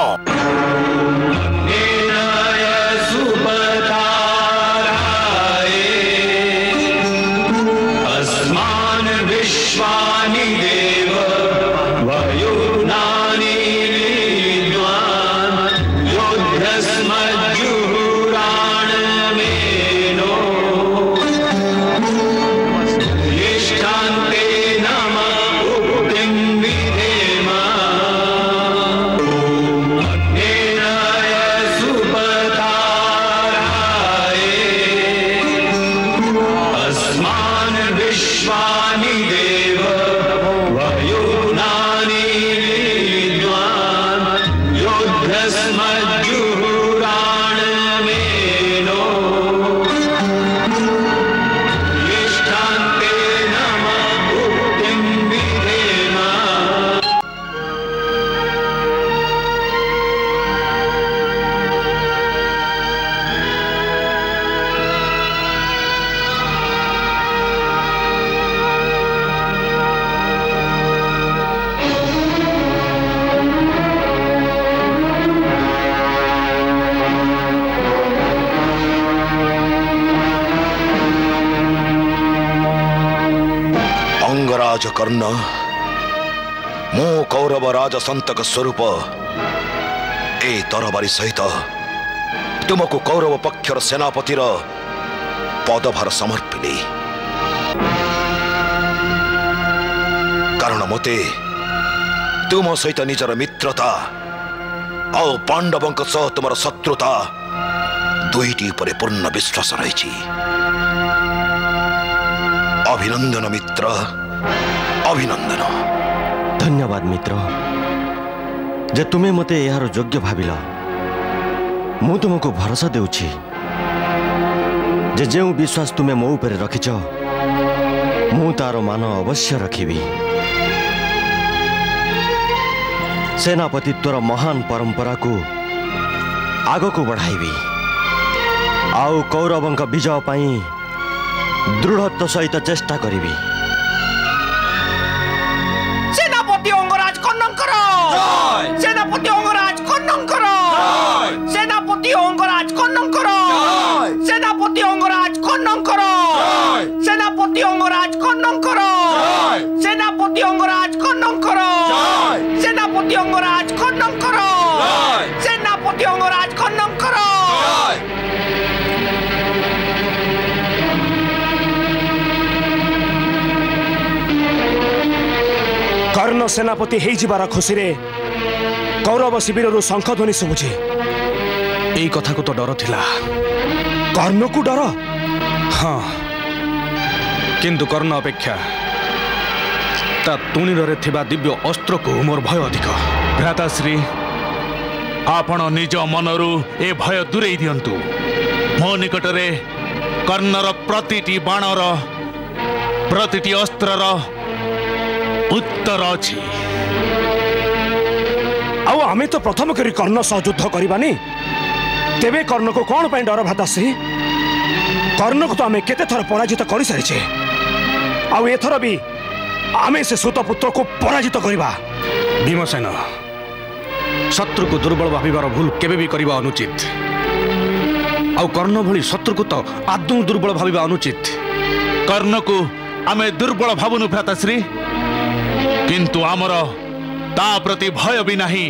कर्ण मो कौरव राज संतक स्वरूप ए तरबारी सहित तुमको कौरव पक्षर सेनापतिर पदभार समर्पिली। कारण मते तुम सहित निजर मित्रता और पांडवों सह तुमर शत्रुता दुईटी पर पूर्ण विश्वास रही। अभिनंदन मित्र अभिनंदन। धन्यवाद मित्र जे तुमे मते यार योग्य भाविल। मु तुमको भरोसा देउछि जे जेउ विश्वास तुमे मो ऊपर रखिछ मु तार मान अवश्य रखिबी। सेनापतित्वर महान परंपरा को आग को बढ़ाइबी। आउ कौरवों विजय पाई ଦୃଢ଼ତ୍ୱ ସହିତ ଚେଷ୍ଟା କରିବି। ସେନାପତି ଅଙ୍ଗରାଜ କର୍ଣ୍ଣଙ୍କର ସେନାପତି ଅଙ୍ଗରାଜ କର୍ଣ୍ଣଙ୍କର ସେନାପତି ଅଙ୍ଗରାଜ କର୍ଣ୍ଣଙ୍କର ସେନାପତି ଅଙ୍ଗରାଜ କର୍ଣ୍ଣଙ୍କର ସେନାପତି ଅଙ୍ଗରାଜ କର୍ଣ୍ଣଙ୍କର ସେନାପତି ଅଙ୍ଗରାଜ କର୍ଣ୍ଣଙ୍କର ସେନାପତି ଅଙ୍ଗରାଜ କର୍ଣ୍ଣଙ୍କର ସେନାପତି ଅଙ୍ଗରାଜ କର୍ଣ୍ଣଙ୍କର। କର୍ଣ୍ଣ ସେନାପତି ହେଇଯିବାର ଖୁସିରେ କୌରବ ଶିବିରରୁ ଶଙ୍ଖଧ୍ୱନି ଶୁଭୁଛି। ଏଇ କଥାକୁ ତ ଡର ଥିଲା। କର୍ଣ୍ଣକୁ ଡର? ହଁ, କିନ୍ତୁ କର୍ଣ୍ଣ ଅପେକ୍ଷା ତା ତୁଣିରରେ ଥିବା ଦିବ୍ୟ ଅସ୍ତ୍ରକୁ ମୋର ଭୟ ଅଧିକ। ଭ୍ରାତାଶ୍ରୀ, ଆପଣ ନିଜ ମନରୁ ଏ ଭୟ ଦୂରେଇ ଦିଅନ୍ତୁ। ମୋ ନିକଟରେ କର୍ଣ୍ଣର ପ୍ରତିଟି ବାଣର ପ୍ରତିଟି ଅସ୍ତ୍ରର ଉତ୍ତର ଅଛି। ଆଉ ଆମେ ତ ପ୍ରଥମ କରି କର୍ଣ୍ଣ ସହ ଯୁଦ୍ଧ କରିବାନି, ତେବେ କର୍ଣ୍ଣକୁ କ'ଣ ପାଇଁ ଡର ଭ୍ରାତାଶ୍ରୀ? କର୍ଣ୍ଣକୁ ତ ଆମେ କେତେ ଥର ପରାଜିତ କରିସାରିଛେ, ଆଉ ଏଥର ବି ଆମେ ସେ ସୁତପୁତ୍ରକୁ ପରାଜିତ କରିବା। ଭୀମସେନ, ଶତ୍ରୁକୁ ଦୁର୍ବଳ ଭାବିବାର ଭୁଲ କେବେ ବି କରିବା ଅନୁଚିତ। ଆଉ କର୍ଣ୍ଣ ଭଳି ଶତ୍ରୁକୁ ତ ଆଦୌ ଦୁର୍ବଳ ଭାବିବା ଅନୁଚିତ। କର୍ଣ୍ଣକୁ ଆମେ ଦୁର୍ବଳ ଭାବୁନୁ ଭ୍ରାତାଶ୍ରୀ, କିନ୍ତୁ ଆମର ତା ପ୍ରତି ଭୟ ବି ନାହିଁ।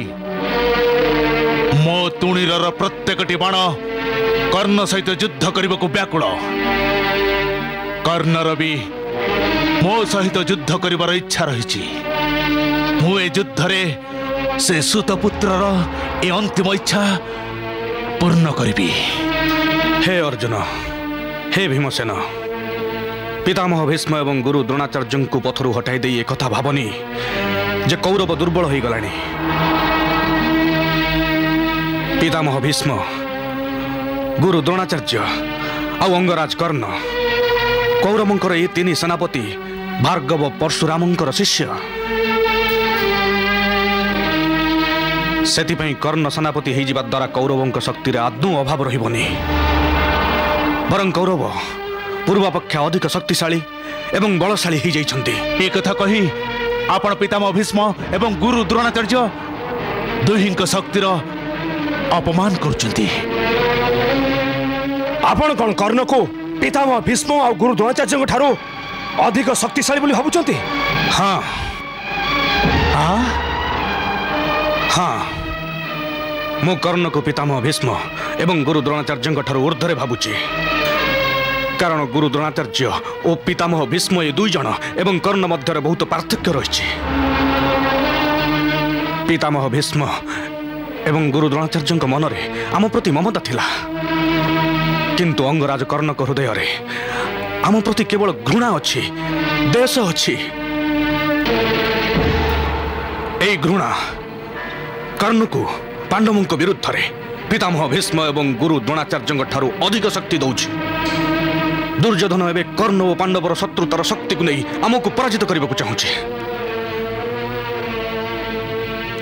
ମୋ ତୁଣିରର ପ୍ରତ୍ୟେକଟି ବାଣ କର୍ଣ୍ଣ ସହିତ ଯୁଦ୍ଧ କରିବାକୁ ବ୍ୟାକୁଳ। କର୍ଣ୍ଣର ବି ମୋ ସହିତ ଯୁଦ୍ଧ କରିବାର ଇଚ୍ଛା ରହିଛି। ମୁଁ ଏ ଯୁଦ୍ଧରେ ସେ ସୁତପୁତ୍ରର ଏ ଅନ୍ତିମ ଇଚ୍ଛା ପୂର୍ଣ୍ଣ କରିବି। ହେ ଅର୍ଜୁନ, ହେ ଭୀମସେନ, ପିତାମହ ଭୀଷ୍ମ ଏବଂ ଗୁରୁ ଦ୍ରୋଣାଚାର୍ଯ୍ୟଙ୍କୁ ପଥରୁ ହଟାଇ ଦେଇ ଏକଥା ଭାବନି ଯେ କୌରବ ଦୁର୍ବଳ ହୋଇଗଲାଣି। ପିତାମହ ଭୀଷ୍ମ, ଗୁରୁ ଦ୍ରୋଣାଚାର୍ଯ୍ୟ ଆଉ ଅଙ୍ଗରାଜ କର୍ଣ୍ଣ କୌରବଙ୍କର ଏ ତିନି ସେନାପତି ଭାର୍ଗବ ପରଶୁରାମଙ୍କର ଶିଷ୍ୟ। ସେଥିପାଇଁ କର୍ଣ୍ଣ ସେନାପତି ହେଇଯିବା ଦ୍ୱାରା କୌରବଙ୍କ ଶକ୍ତିରେ ଆଦୌ ଅଭାବ ରହିବନି। ବରଂ କୌରବ ପୂର୍ବାପେକ୍ଷା ଅଧିକ ଶକ୍ତିଶାଳୀ ଏବଂ ବଳଶାଳୀ ହୋଇଯାଇଛନ୍ତି। ଏ କଥା କହି ଆପଣ ପିତାମହ ଭୀଷ୍ମ ଏବଂ ଗୁରୁ ଦ୍ରୋଣାଚାର୍ଯ୍ୟ ଦୁହିଁଙ୍କ ଶକ୍ତିର ଅପମାନ କରୁଛନ୍ତି। ଆପଣ କ'ଣ କର୍ଣ୍ଣକୁ ପିତାମହ ଭୀଷ୍ମ ଆଉ ଗୁରୁ ଦ୍ରୋଣାଚାର୍ଯ୍ୟଙ୍କ ଠାରୁ ଅଧିକ ଶକ୍ତିଶାଳୀ ବୋଲି ଭାବୁଛନ୍ତି? ହଁ ହଁ, ମୁଁ କର୍ଣ୍ଣକୁ ପିତାମହ ଭୀଷ୍ମ ଏବଂ ଗୁରୁ ଦ୍ରୋଣାଚାର୍ଯ୍ୟଙ୍କ ଠାରୁ ଉର୍ଦ୍ଧ୍ୱରେ ଭାବୁଛି। କାରଣ ଗୁରୁ ଦ୍ରୋଣାଚାର୍ଯ୍ୟ ଓ ପିତାମହ ଭୀଷ୍ମ ଏ ଦୁଇ ଜଣ ଏବଂ କର୍ଣ୍ଣ ମଧ୍ୟରେ ବହୁତ ପାର୍ଥକ୍ୟ ରହିଛି। ପିତାମହ ଭୀଷ୍ମ ଏବଂ ଗୁରୁ ଦ୍ରୋଣାଚାର୍ଯ୍ୟଙ୍କ ମନରେ ଆମ ପ୍ରତି ମମତା ଥିଲା, କିନ୍ତୁ ଅଙ୍ଗରାଜ କର୍ଣ୍ଣଙ୍କ ହୃଦୟରେ ଆମ ପ୍ରତି କେବଳ ଘୃଣା ଅଛି, ଦ୍ୱେଷ ଅଛି। ଏହି ଘୃଣା କର୍ଣ୍ଣକୁ ପାଣ୍ଡବଙ୍କ ବିରୁଦ୍ଧରେ ପିତାମହ ଭୀଷ୍ମ ଏବଂ ଗୁରୁ ଦ୍ରୋଣାଚାର୍ଯ୍ୟଙ୍କ ଠାରୁ ଅଧିକ ଶକ୍ତି ଦେଉଛି। ଦୁର୍ଯ୍ୟୋଧନ ଏବେ କର୍ଣ୍ଣ ଓ ପାଣ୍ଡବର ଶତ୍ରୁତାର ଶକ୍ତିକୁ ନେଇ ଆମକୁ ପରାଜିତ କରିବାକୁ ଚାହୁଁଛି।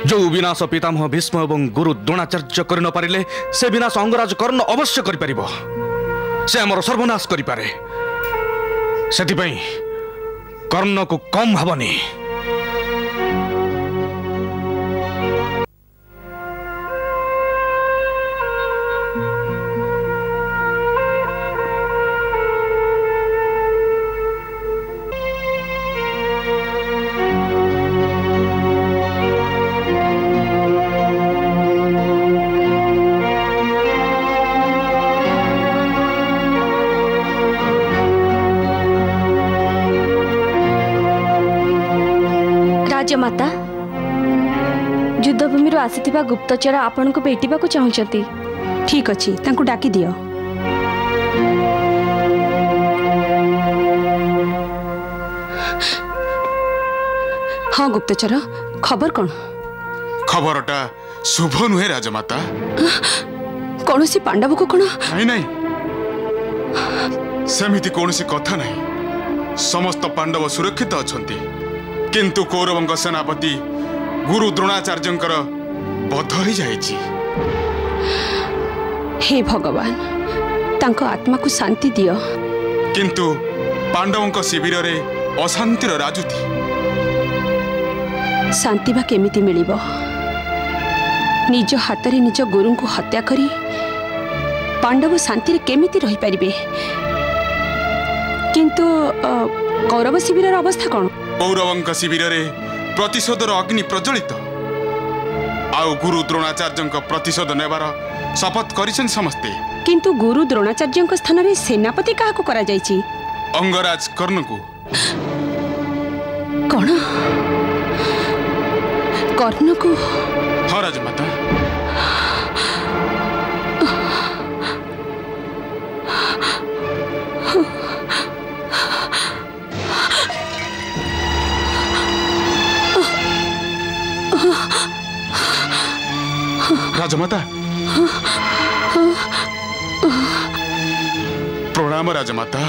ଯେଉଁ ବିନାଶ ପିତାମହ ଭୀଷ୍ମ ଏବଂ ଗୁରୁ ଦ୍ରୋଣାଚାର୍ଯ୍ୟ କରିନପାରିଲେ, ସେ ବିନାଶ ଅଙ୍ଗରାଜ କର୍ଣ୍ଣ ଅବଶ୍ୟ କରିପାରିବ। ସେ ଆମର ସର୍ବନାଶ କରିପାରେ। ସେଥିପାଇଁ କର୍ଣ୍ଣକୁ କମ୍ ଭାବନି। ମାତା, ଯୁଦ୍ଧଭୂମିରୁ ଆସିଥିବା ଗୁପ୍ତଚର ଆପଣଙ୍କୁ ଭେଟିବାକୁ ଚାହୁଁଛନ୍ତି। ଠିକ୍ ଅଛି, ତାଙ୍କୁ ଡାକି ଦିଅ। ହଁ ଗୁପ୍ତଚର, ଖବର କ'ଣ? ଖବରଟା ଶୁଭ ନୁହେଁ ରାଜମାତା। କୌଣସି ପାଣ୍ଡବକୁ କ'ଣ? ନାଇଁ ନାଇଁ, ସେମିତି କୌଣସି କଥା ନାହିଁ। ସମସ୍ତ ପାଣ୍ଡବ ସୁରକ୍ଷିତ ଅଛନ୍ତି, କିନ୍ତୁ କୌରବଙ୍କ ସେନାପତି ଗୁରୁ ଦ୍ରୋଣାଚାର୍ଯ୍ୟଙ୍କର ବଧ ହୋଇଯାଇଛି। ହେ ଭଗବାନ, ତାଙ୍କ ଆତ୍ମାକୁ ଶାନ୍ତି ଦିଅ। किंतु पांडवों शिविर रे अशांतिर राजुति। शांति बा केमिति मिलिबो? निज हाथ रे निज गुरु को हत्या करी पांडव शांति रे केमिति रही परिबे? किंतु कौरव शिविर अवस्था कौन? कौरवों शिविर रे प्रतिशोधर अग्नि प्रज्वलित। आउ गुरु द्रोणाचार्य प्रतिशोध नेबार शपथ करिसेन समस्ते। किंतु गुरु द्रोणाचार्य स्थान रे सेनापति काहा को करा जायछि? अंगराज कर्ण को। कौन? कर्ण को? हाँ राजमाता। राजमाता प्रणाम राजमाता।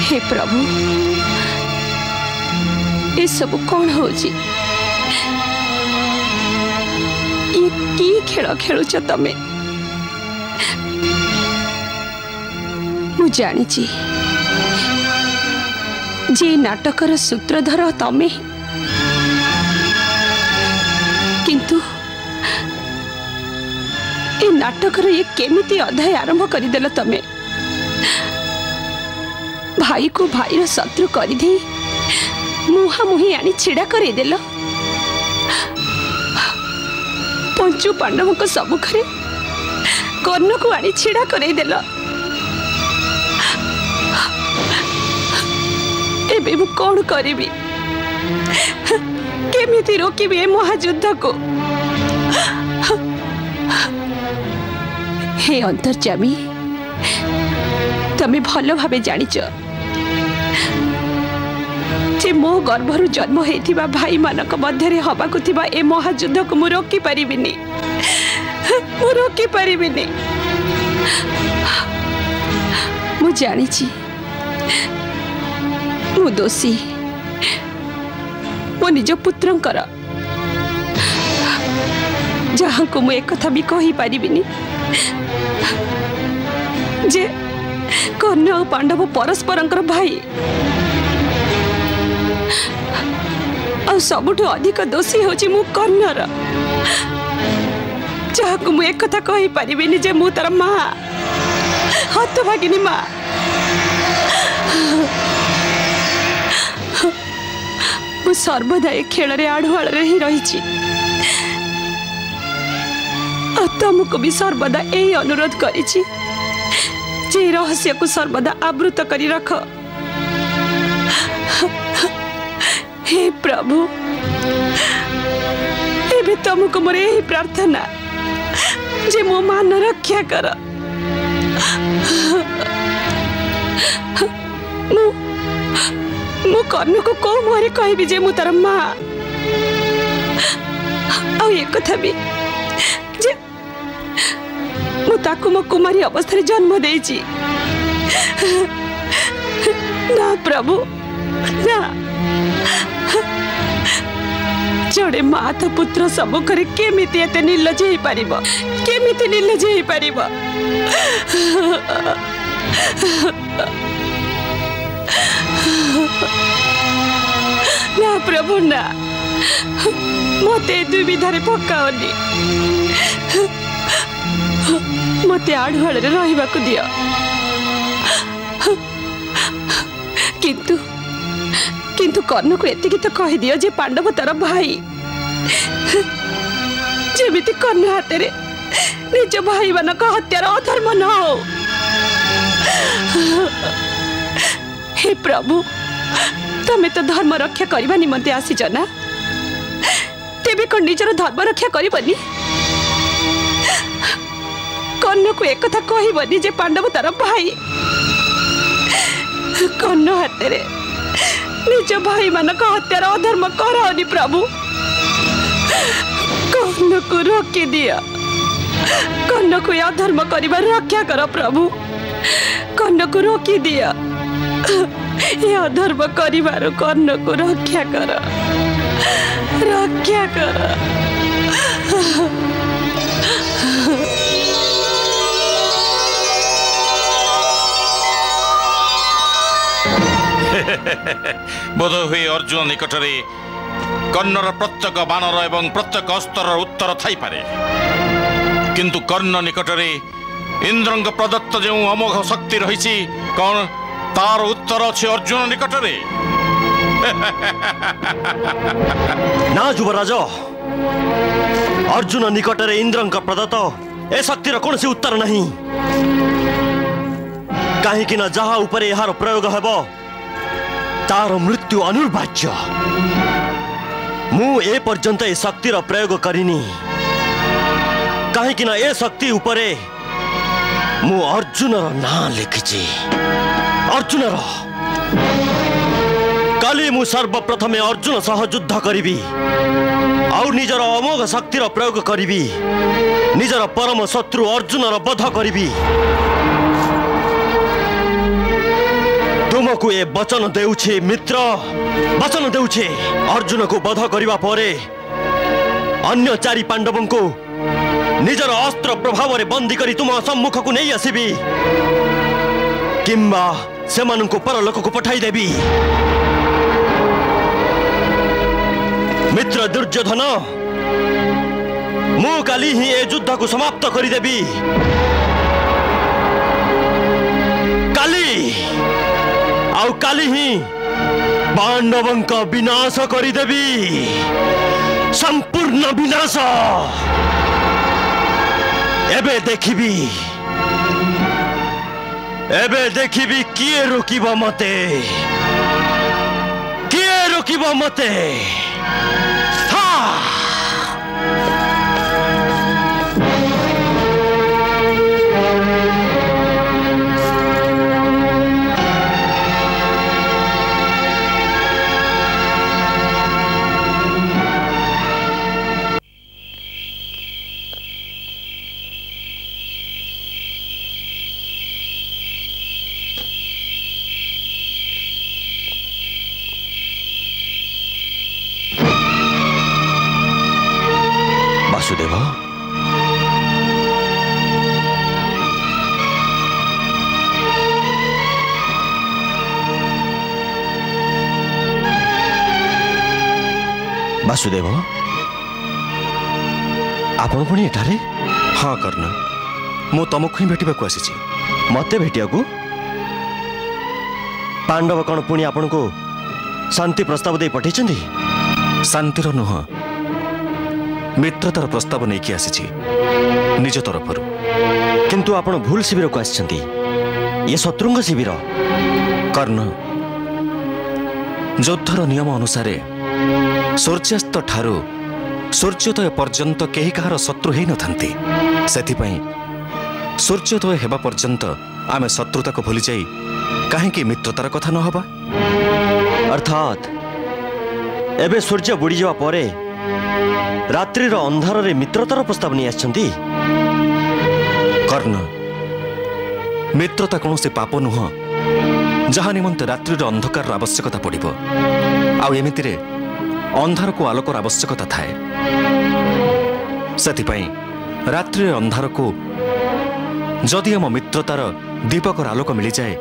हे प्रभु ये सब कौन हो जी? ये की खेल खेलुच तमे? मु जानी जे नाटकर सूत्रधर तमे, किंतु ये नाटकर ये केमिति अध्याय आरंभ करदेल तमे? भाई को भाईर शत्रु कर दे मुहामुही आनी छिड़ा करदेल। पंचु पांडवों को सम्मुखरे कर्ण को आनी छिड़ा करदेल। एबे मु कौन करिबी? केमिति रोकिबी ए महायुद्ध को? हे अंतर्यामी, तमे भल भावे जानिच जे मो गर्भरु जन्म होइथिबा भाई मानक मध्यरे हबाकु थिबा ए महायुद्ध को मु रोकी परिबिनी। मु रोकी परिबिनी। मु जानिछि मु दोषी। मो निज पुत्रंकर जहाँ को मु एक कथा भी कहि परिबिनी जे कर्ण और पांडव परस्परंकर भाई। और सबुठु अधिक दोषी होची मु कर्णर, जहाँ को मु एक कथा कहि परिबिनी जे मु तार माँ, हतभागिनी माँ। मु सर्वदा ए खेल रे आढ़ुआल रे ही रहिछि। तुमको भी सर्वदा यही अनुरोध करिछि जे रहस्य को सर्वदा आवृत करी रख। हे प्रभु, एबे तुमको मोर यही प्रार्थना जे मो मान रक्षा कर। मु कर्ण को को मोरे कहबी जे मु तार माँ। आ एक कथा भी जे मु ताकु मो कुमारी अवस्था रे जन्म देछि। ना प्रभु ना, जोड़े माँ तो पुत्र सम्मुखरे केमिति एते निर्लज हेई पारिबो? केमिति निर्लज हेई पारिबो? ना प्रभु ना, मते दुविधारे पकाओनी। मते आढ़ुआल रे रहिबाकु दियो। किंतु किंतु कर्ण को एतिकी तो कहि दियो जे पांडव तार भाई। जेमिति कर्ण हाथ रे निज भाई मानक हत्यार अधर्म न हो। हे प्रभु, तमे तो धर्म रक्षा करबा निमंते आसीच ना, तेबे कोन निजर धर्म रक्षा करबनी? कर्ण को एक कथा कहबनी जे पांडव तार भाई। कर्ण हाथ रे निज भाई मानक हत्यार अधर्म कराओनी प्रभु। कर्ण को रोकी दिया, कर्ण को अधर्म करने रक्षा कर प्रभु। कर्ण को रोकी दिया, ये अधर्म कर कर्ण को रक्षा कर, रक्षा कर। बोध हुए अर्जुन निकटरे कर्णर प्रत्येक बानर एवं प्रत्येक अस्तर उत्तर थाई पारे, किंतु कर्ण निकटरे इंद्रंग प्रदत्त जो अमोघ शक्ति रही कौन तार उत्तर अच्छे अर्जुन निकटरे? ना युवराज, अर्जुन निकटरे इंद्रंग प्रदत्त ए शक्तिर कौन सी उत्तर नहीं। कहीं ना जहा उपरे यार प्रयोग हेबो तार मृत्यु अनिर्वाच्य। मु ए पर्यंत ए शक्तिर प्रयोग करिनी, कहीं ना ए शक्ति उपरे मु अर्जुन ना लिखिছি। अर्जुन काली मु सर्वप्रथमे अर्जुन सह युद्ध करी और निजर अमोघ शक्तिर प्रयोग करी निजर परम शत्रु अर्जुन वध करी। तुमको ए वचन देउछे मित्र, वचन देउछे अर्जुन को वध करिबा परे अन्य चारि पांडवों को निजर अस्त्र प्रभाव रे बंदी करी तुम सम्मुख को नहीं आसीबी, किंबा सेमान को परलोक को पठाई देबी। मित्र दुर्योधन, मु काली ही ए युद्ध को समाप्त करी देबी। काली आउ काली ही पांडवों का विनाश करी देबी, संपूर्ण विनाश। एबे देखिबी किए रोकिबा मते, किए रोकिबा मते। वासुदेव, वासुदेव आपण पुणी एठारे? हाँ कर्ण, मु तुमको ही भेटा को आसी। मते भेटिया को पांडव कौन पुणी आपण को शांति प्रस्ताव दे पठेचंदी? शांतिर नुह, मित्रतार प्रस्ताव नहीं कि आसी निज तरफ। किंतु आपण भूल शिविर को आछंती, ये शत्रुंग शिविर। कर्ण, युद्धर नियम अनुसार सूर्यास्त ठारू सूर्योदय पर्यंत केही कहार शत्रु ही नथांती। सेथिपई सूर्योदय हेबा पर्यंत आमे शत्रुता को भूली जाई काहेकि मित्रतार कथा न हबा। अर्थात एबे सूर्य बुड़ी जावा परे रात्रिर अंधार रे मित्रतार प्रस्ताव नहीं आछंती। कर्ण, मित्रता कौन से पाप नुह जहाँ निमंते रात्रिर अंधकार आवश्यकता पड़िबो। आउ एमिति रे अंधार को आलोकर आवश्यकता थाए। सेथिपई रात्रि अंधार को जदि आम मित्रतार दीपकर आलोक मिल जाए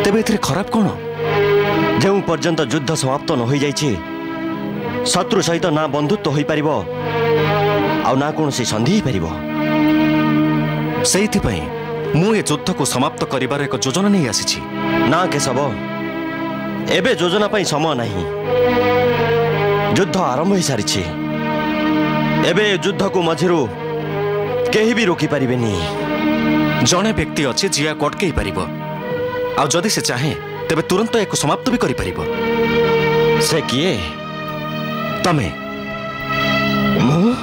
तेबे एथिरे खराब कौन? जो पर्यंत युद्ध समाप्त न हो जाइछि शत्रु सहित ना बंधुत्व हो पारिबो आउ ना कौन से संधि पारिबो। सेइथिपई मु ए युद्ध को समाप्त करिबार एक योजना नहीं आसीछि। ना केशव, एबे योजना पई समय नहीं। युद्ध आरंभ हो सारी। एबे युद्ध को मझिरु केही भी रोकी पारिबेनी। जणे व्यक्ति अच्छे जिया कटकई पारिबो, आ जदि से चाहे तेबे तुरंत एक समाप्त भी करि पारिबो। से किए? तमे। मु?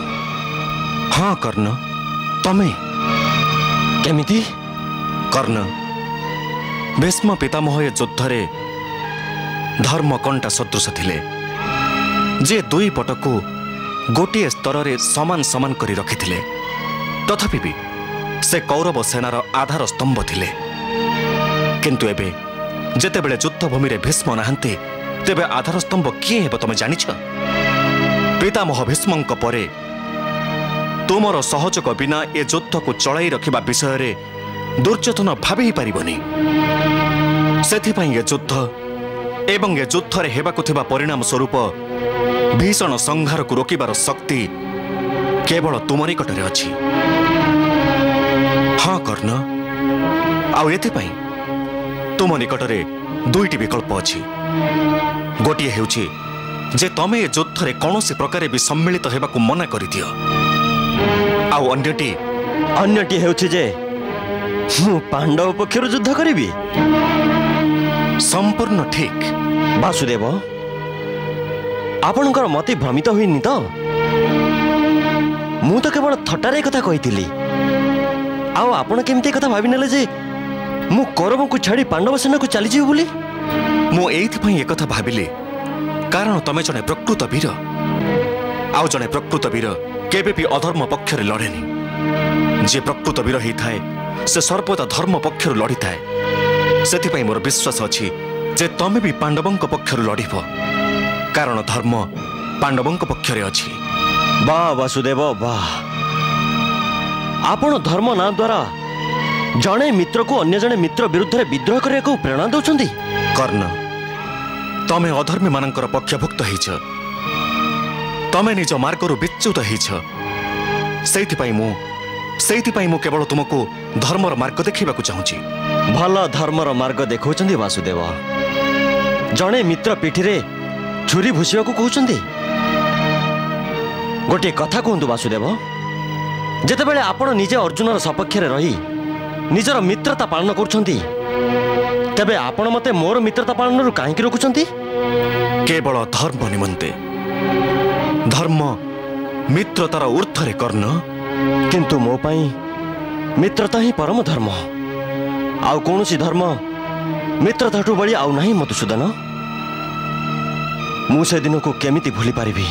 हाँ कर्ण, तमे। केमिति? कर्ण, भीष्म पितामह ए युद्धरे धर्म कंटा सदृश थिले जे दुई पटकू गोटे स्तर रे समान समान करी रखिथिले। तथापि भी से कौरव सेनार आधार स्तंभ थिले। किंतु एबे जेतेबेले युद्धभूमि रे भीष्म नाहांती तेबे आधार स्तंभ किए हेब तमे जानिछ? पितामह भीष्मंक परे तुमर सहयोग बिना ए युद्ध को चलाई रखिबा विषय रे दुर्योधन भाबी ही पारिबनी। सेथिपई ए युद्ध एवं ए युद्धरे हेबाकु थिबा परिणाम स्वरूप भीषण संहार को रोकिबार शक्ति केवल तुम निकटरे अछि। हाँ कर्ण, आउ एथिपई तुम निकटरे दुईटी विकल्प अछि। गोटिए हेउछि जे तमे ए युद्धरे कौनसी प्रकार भी सम्मिलित हेबाकु मना करिदियो। आउ अन्यटी हेउछि जे मु पांडव पक्षर युद्ध करिबी। संपूर्ण ठीक वासुदेव, आपणकर मते भ्रमित होइनी तो? मु तो केवल थटारे कथा कहिथिली। आउ आपण केमते कथा भाबी नेले जे मु कौरव को छाड़ी पांडव सेना को चली जीव बोली? मु एइथि एक कथा भाबिली कारण तमे जने प्रकृत वीर। आउ जने प्रकृत वीर केबे भी अधर्म पक्षरे लड़ेनी। जे प्रकृत वीर ही थाए से सर्वदा धर्म पक्षर लड़ी थाए। सेथिपई मोर विश्वास अछि जे तमे भी पांडवंक पक्षर लड़िब कारण धर्म पांडवंक पक्षरे अछि। वाह वासुदेव वाह, आपण धर्म ना द्वारा जने मित्र को अन्य जने मित्र विरुद्ध रे विद्रोह करे को प्रेरणा दउछंती। कर्ण, तमे अधर्मी मानकर पक्षभुक्त हिछ। तमे निज मार्गरु विच्युत हिछ। सेइथिपई मु केवल तुमको धर्मर मार्ग देखिबाकू चाहूची। भल धर्मर मार्ग देखौचंदी वासुदेव। जने मित्र पिठिरे छुरी भूसिबाकू कहउचंदी। गोटे कथा कहंतु वासुदेव, जेतेबेले आपण निजे अर्जुनर सपक्षरे रही निजर मित्रता पालन करुछंती तेबे आपण मते मोर मित्रता पालनरु काहेकि रोकुछंती? केवल धर्म निमंते। धर्म मित्रतार ऊर्ध्वरे कर्ण, किंतु मो पाई मित्रता ही परम धर्म। आउ कौनसी धर्म मित्रताठू बड़ी आउ नहीं मधुसूदन। मु से दिन को केमिति भूली पारिबी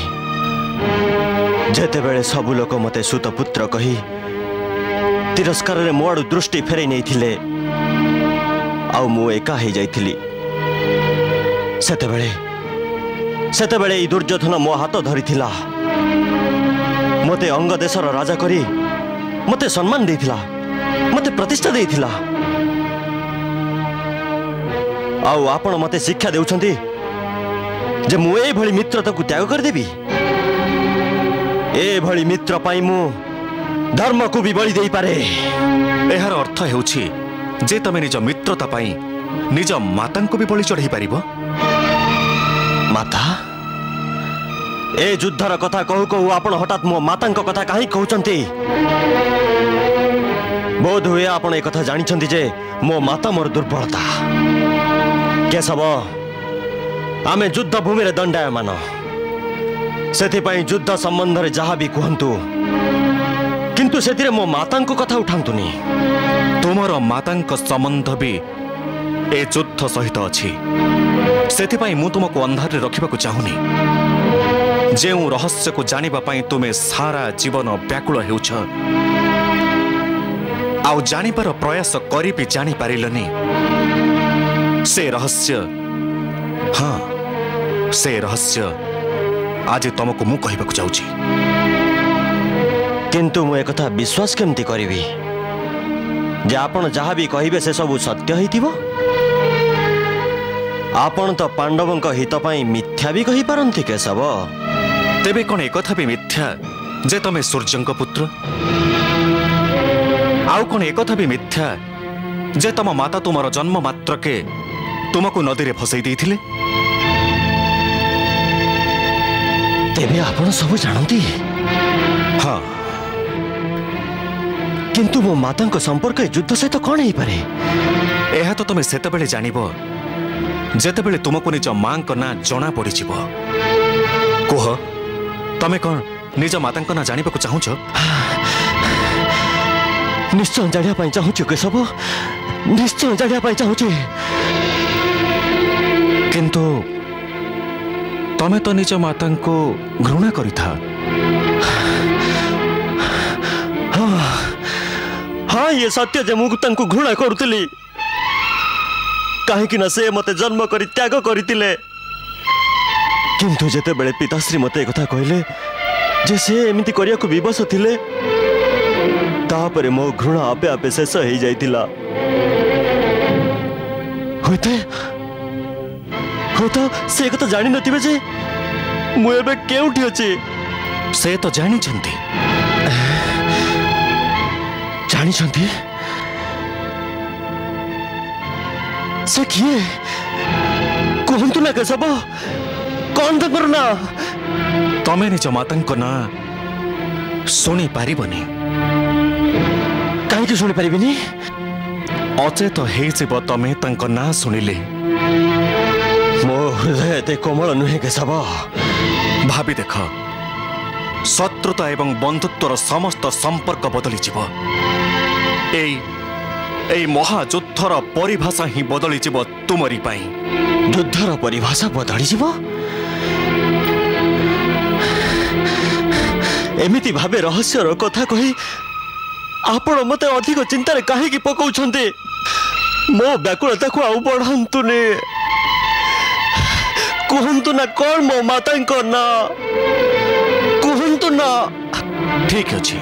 जेतेबेले सबु लोक मते सुतपुत्र कही तिरस्कार रे मो आडू दृष्टि फेरै नै थिले। आउ मु एका हे जाइथिली। सेतेबेले ई दुर्योधन मो हाथ धरिथिला। मते अंग देशर राजा करी मते सम्मान देथिला, मते प्रतिष्ठा देथिला। आउ आपण मते शिक्षा देउछंती जे मु ए भली मित्रता को त्याग कर देबी। ए भली मित्र पाई मु धर्म को भी बलि देई पारे। एहार अर्थ हेउछि जे तमे निज मित्रता पाई निज माता को भी बलि चढ़ाई पारिबो। माता? ए युद्धर कथा कहू कहू आपण हठात मो मातांक कथा काहे कहउचंती? बोध हुए आपण ए कथा जानिछंती जे मो माता मोर दुर्बलता। केशव, आमे युद्ध भूमि रे दंडायमान। सेथिपई युद्ध संबंध रे जहा भी कहंतु किंतु सेतिरे मो मातांक कथा उठांतुनी। तुमर मातांक संबंध भी ए युद्ध सहित अछि। सेथिपई मु तुमको अंधार रे रखिबाकू चाहुनी। जेउ रहस्य को जानिबा पई तुमे सारा जीवन व्याकुल हेउछ आउ जानिबार प्रयास करी भी जानि पारिलनी। से रहस्य, हाँ से रहस्य आज तुमको मु कहिबाकू चाहूची। किंतु मु एकथा विश्वास केमती करिवि जे आपण जहा भी कहिबे से सब सत्य हेतिबो? आपण तो पांडवंक हित पई मिथ्या भी कहि पारंती केशव। तेबे कोन एकथा भी मिथ्या जे तमे सूर्यंक पुत्र? आउ कोन एकथा भी मिथ्या जे तम माता तुमर जन्म मात्र के तुमको नदी रे फसई देथिले? तेबे आपण सब जानती? हाँ, किंतु मो मातांक संपर्क युद्ध सहित कौन ही पारे? एहा तो तुमे सेतेबेले जानिबो जेतेबेले तुमको निज मांक ना जना पड़ी जिवो। कोह, तमे कौन निज मातांक ना जानिबाकू चाहुछ? निश्चय जानिया पई चाहुछ केशव, निश्चय जाना चाहूँ किंतु तमे तो निज माता को घृणा करिथा। हाँ ये सत्य जे मुझे घृणा करुली कहीं से मते जन्म कर त्याग करते किंतु जेते बेले पिताश्री मते कथा कहले जे से एमिति करिया को विवश थिले तापरे मो घृणा आपे आपे शेष हो जाइतिला। होते से कथा जानी नथिबे जे मु एबे केउठी अछि। से तो जानी छंती से किए कहतु ना केशव कौन तकर ना तमे निज माता ना शुणी पारिबनी। कहीं शुणी पारिबनी अचेत हो तमे तांको ना शुणिले। मो हृदय एते कोमल नुहे केशव। भाभी देख शत्रुता एवं बंधुत्वर समस्त संपर्क बदली जीव। ए महायुद्धर परिभाषा ही बदली जीव तुमरी पाई। युद्धर परिभाषा बदली जीव एमिति भावे रहस्यर कथा कही आपण मते अधिक चिंतार कहीं पकाउछन्ते। मो व्याकुलता को आउ बढ़ान्तुने कहतु ना कौन मो माता ना कहतु ना। ठीक अच्छे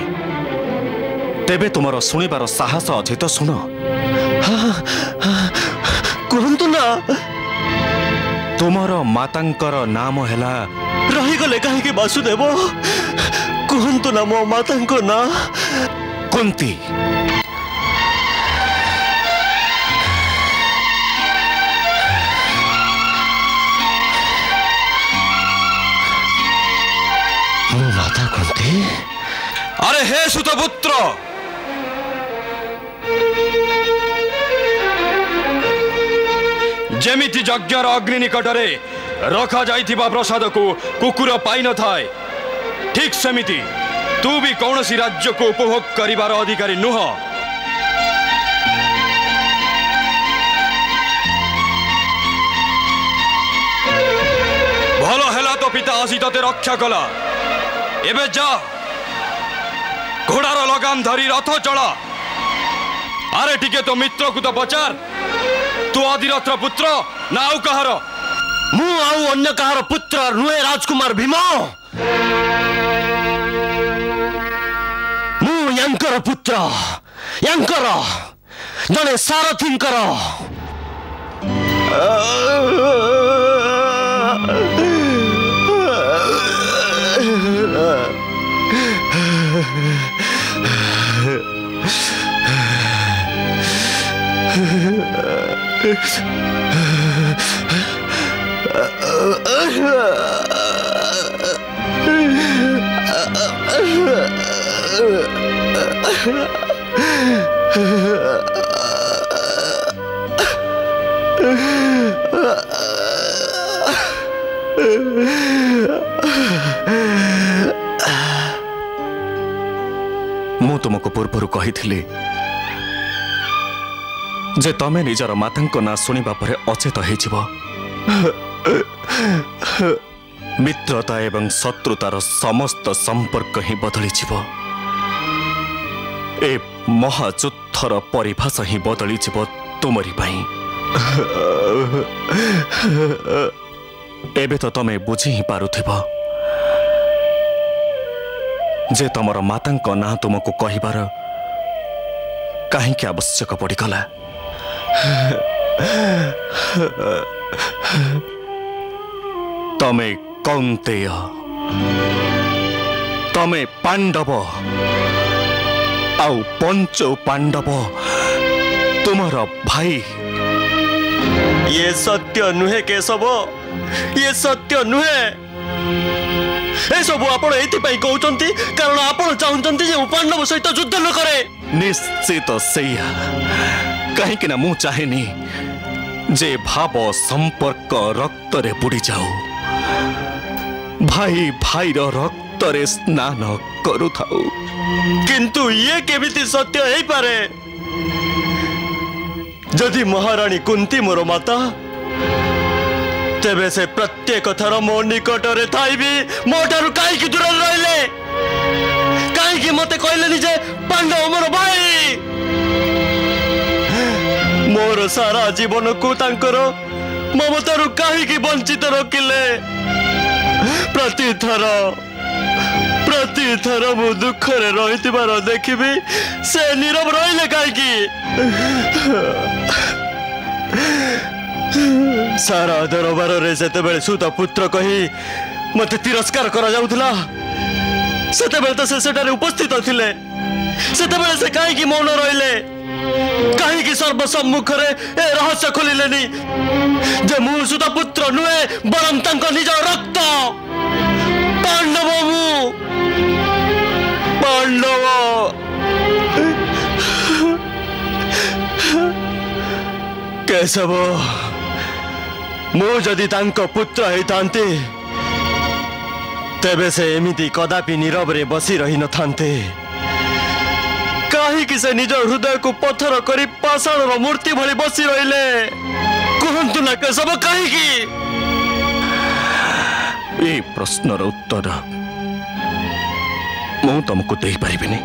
तेबे तुमर शुणिबार साहस अच्छे तो शुण। कहतु ना तुमर मातांकर नाम हैला रहीगले कहीं वासुदेव। कहतु ना मो माता ना कुंती। माता कुंती। अरे हे सुतपुत्र जेमिति यज्ञर अग्नि निकटरे रखा जाइथिबा प्रसाद को कुकुर पाई न थाए ठीक सेमिति तू भी कौन सी राज्य को उपभोग करिबार अधिकारी नुह। भल हेला तो पिता आसी तते रक्षा कला। एबे जा घोड़ार लगाम धरी रथ चला। अरे टिके तो मित्र को तो पचार तू अधिरथर पुत्र ना आउ कहार। मु आउ अन्य कहार पुत्र नुहे राजकुमार भीम। मु यांकर पुत्र यांकर जने सारथींकर। मु तुमको पूर्वर कही जे तमे निजर माता ना शुणा पर अचेत हो मित्रता एवं शत्रुतार समस्त संपर्क ही बदली जीव। ए महायुद्धर परिभाषा ही बदली जीव तुमरी पाई। एबे तो तमे बुझी ही पारुथिब जे तमर माता ना तुमको कहिबार कहीं आवश्यक पड़गला। तमे कौन्तेय तमे पांडव आउ पंचो पांडव तुमर भाई। ये सत्य नुहे केशव ये सत्य नुहे। ए सब आपण एथि कहउचंती कारण आपण चाहुचंती जे पांडव सहित युद्ध न करे। निश्चित सैया कहीं कि ना मु चाहेनी जे भाव संपर्क रक्त रे बुड़ी जाऊ। भाई भाई रक्त रे स्नान करू थाऊ। किंतु ये केमिति सत्य हे पारे। जदि महाराणी कुंती मोर माता तेबे से प्रत्येक थर मो निकट रे थाई भी मो ठारू काईकि दूर रहिले काईकि मते कहले जे पांडव मोर भाई मोर सारा जीवन को तांकर ममतारू काईकि वंचित रखिले प्रति थर मु दुख रे रहितिबार देखिबी से नीरव रहिले काईकि सारा दरबार रे सेते बेले सुत पुत्र कही मते तिरस्कार करा जाउथला सेते बेले तो से सेटारे उपस्थित थिले सेते बेले से काईकि मौन रहिले काईकि सर्वसम्मुख रे ए रहस्य खोलिलेनी जे मु सुत पुत्र नुए बरम तांको निज रक्त पांडव मु पांडव केशव मु जदि तांको पुत्र होइतांते तेबे से एमिति कदापि नीरव रे बसी रही न थांते काहे कि से निज हृदय को पत्थर करी पाषाण रो मूर्ति भली बसी रहिले कहंतु ना केशव काहे कि ए प्रश्नर उत्तर मु तुमको दे परिबिनी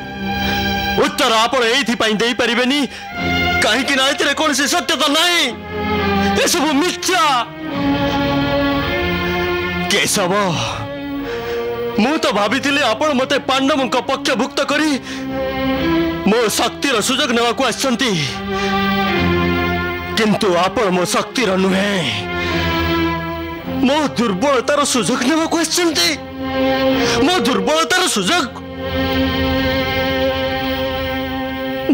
उत्तर आपण एथि पई दे परिबेनी काहे कि ना एथिरे कोन से सत्य तो नाही ए सब मिथ्या केशव मु तो भाबिथिले आपण मते पांडवक पक्षभुक्त करी मो शक्तिर सुजोग नेवाकू आछंती किंतु आपण मो शक्तिर नुहे मो दुर्बलतार सुजोग नेवाकू आछंती मो दुर्बलतार सुजोग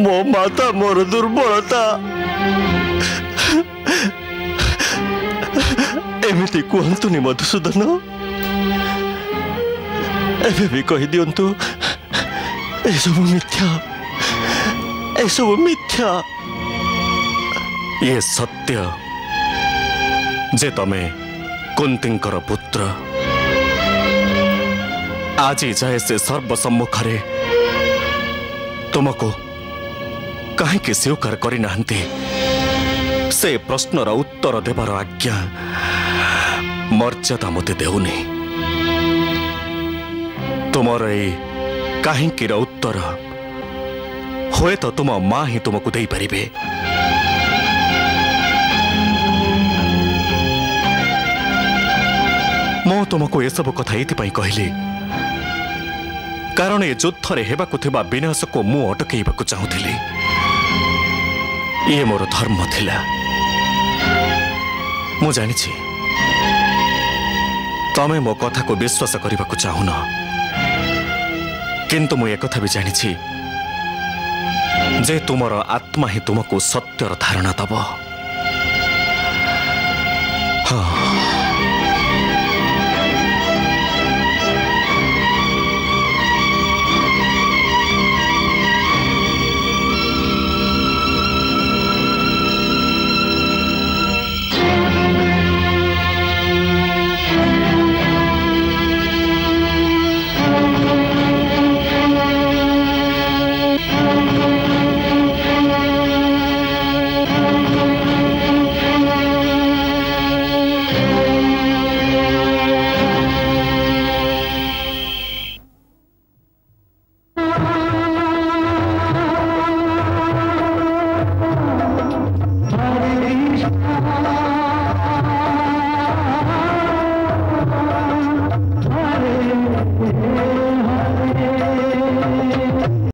मो माता मोर दुर्बलता एमिति कहतुनि मधुसूदन एबे भी कहि दियंतु ए सब मिथ्या ये सत्य जे तमे कुंतींकर पुत्र आज जाए से सर्वसम्मुखरे तुमको कहीं स्वीकार करना से प्रश्नर उत्तर देवार आज्ञा मर्यादा मते देउनी तुमर कहीं उत्तर हुए तो तुम माँ ही तुमको दे पारिबे मो तुमको ये सब कथा ये कहली कारण ये युद्ध रे हेबाकु थिबा विनाश को मु अटकेइबाकु चाहुथिली ये मोर धर्म थिला मु जानी तमे मो कथा को विश्वास करने को चाहून किंतु मु एक भी जानी जे तुमर आत्मा ही तुमको सत्यर धारणा दब हाँ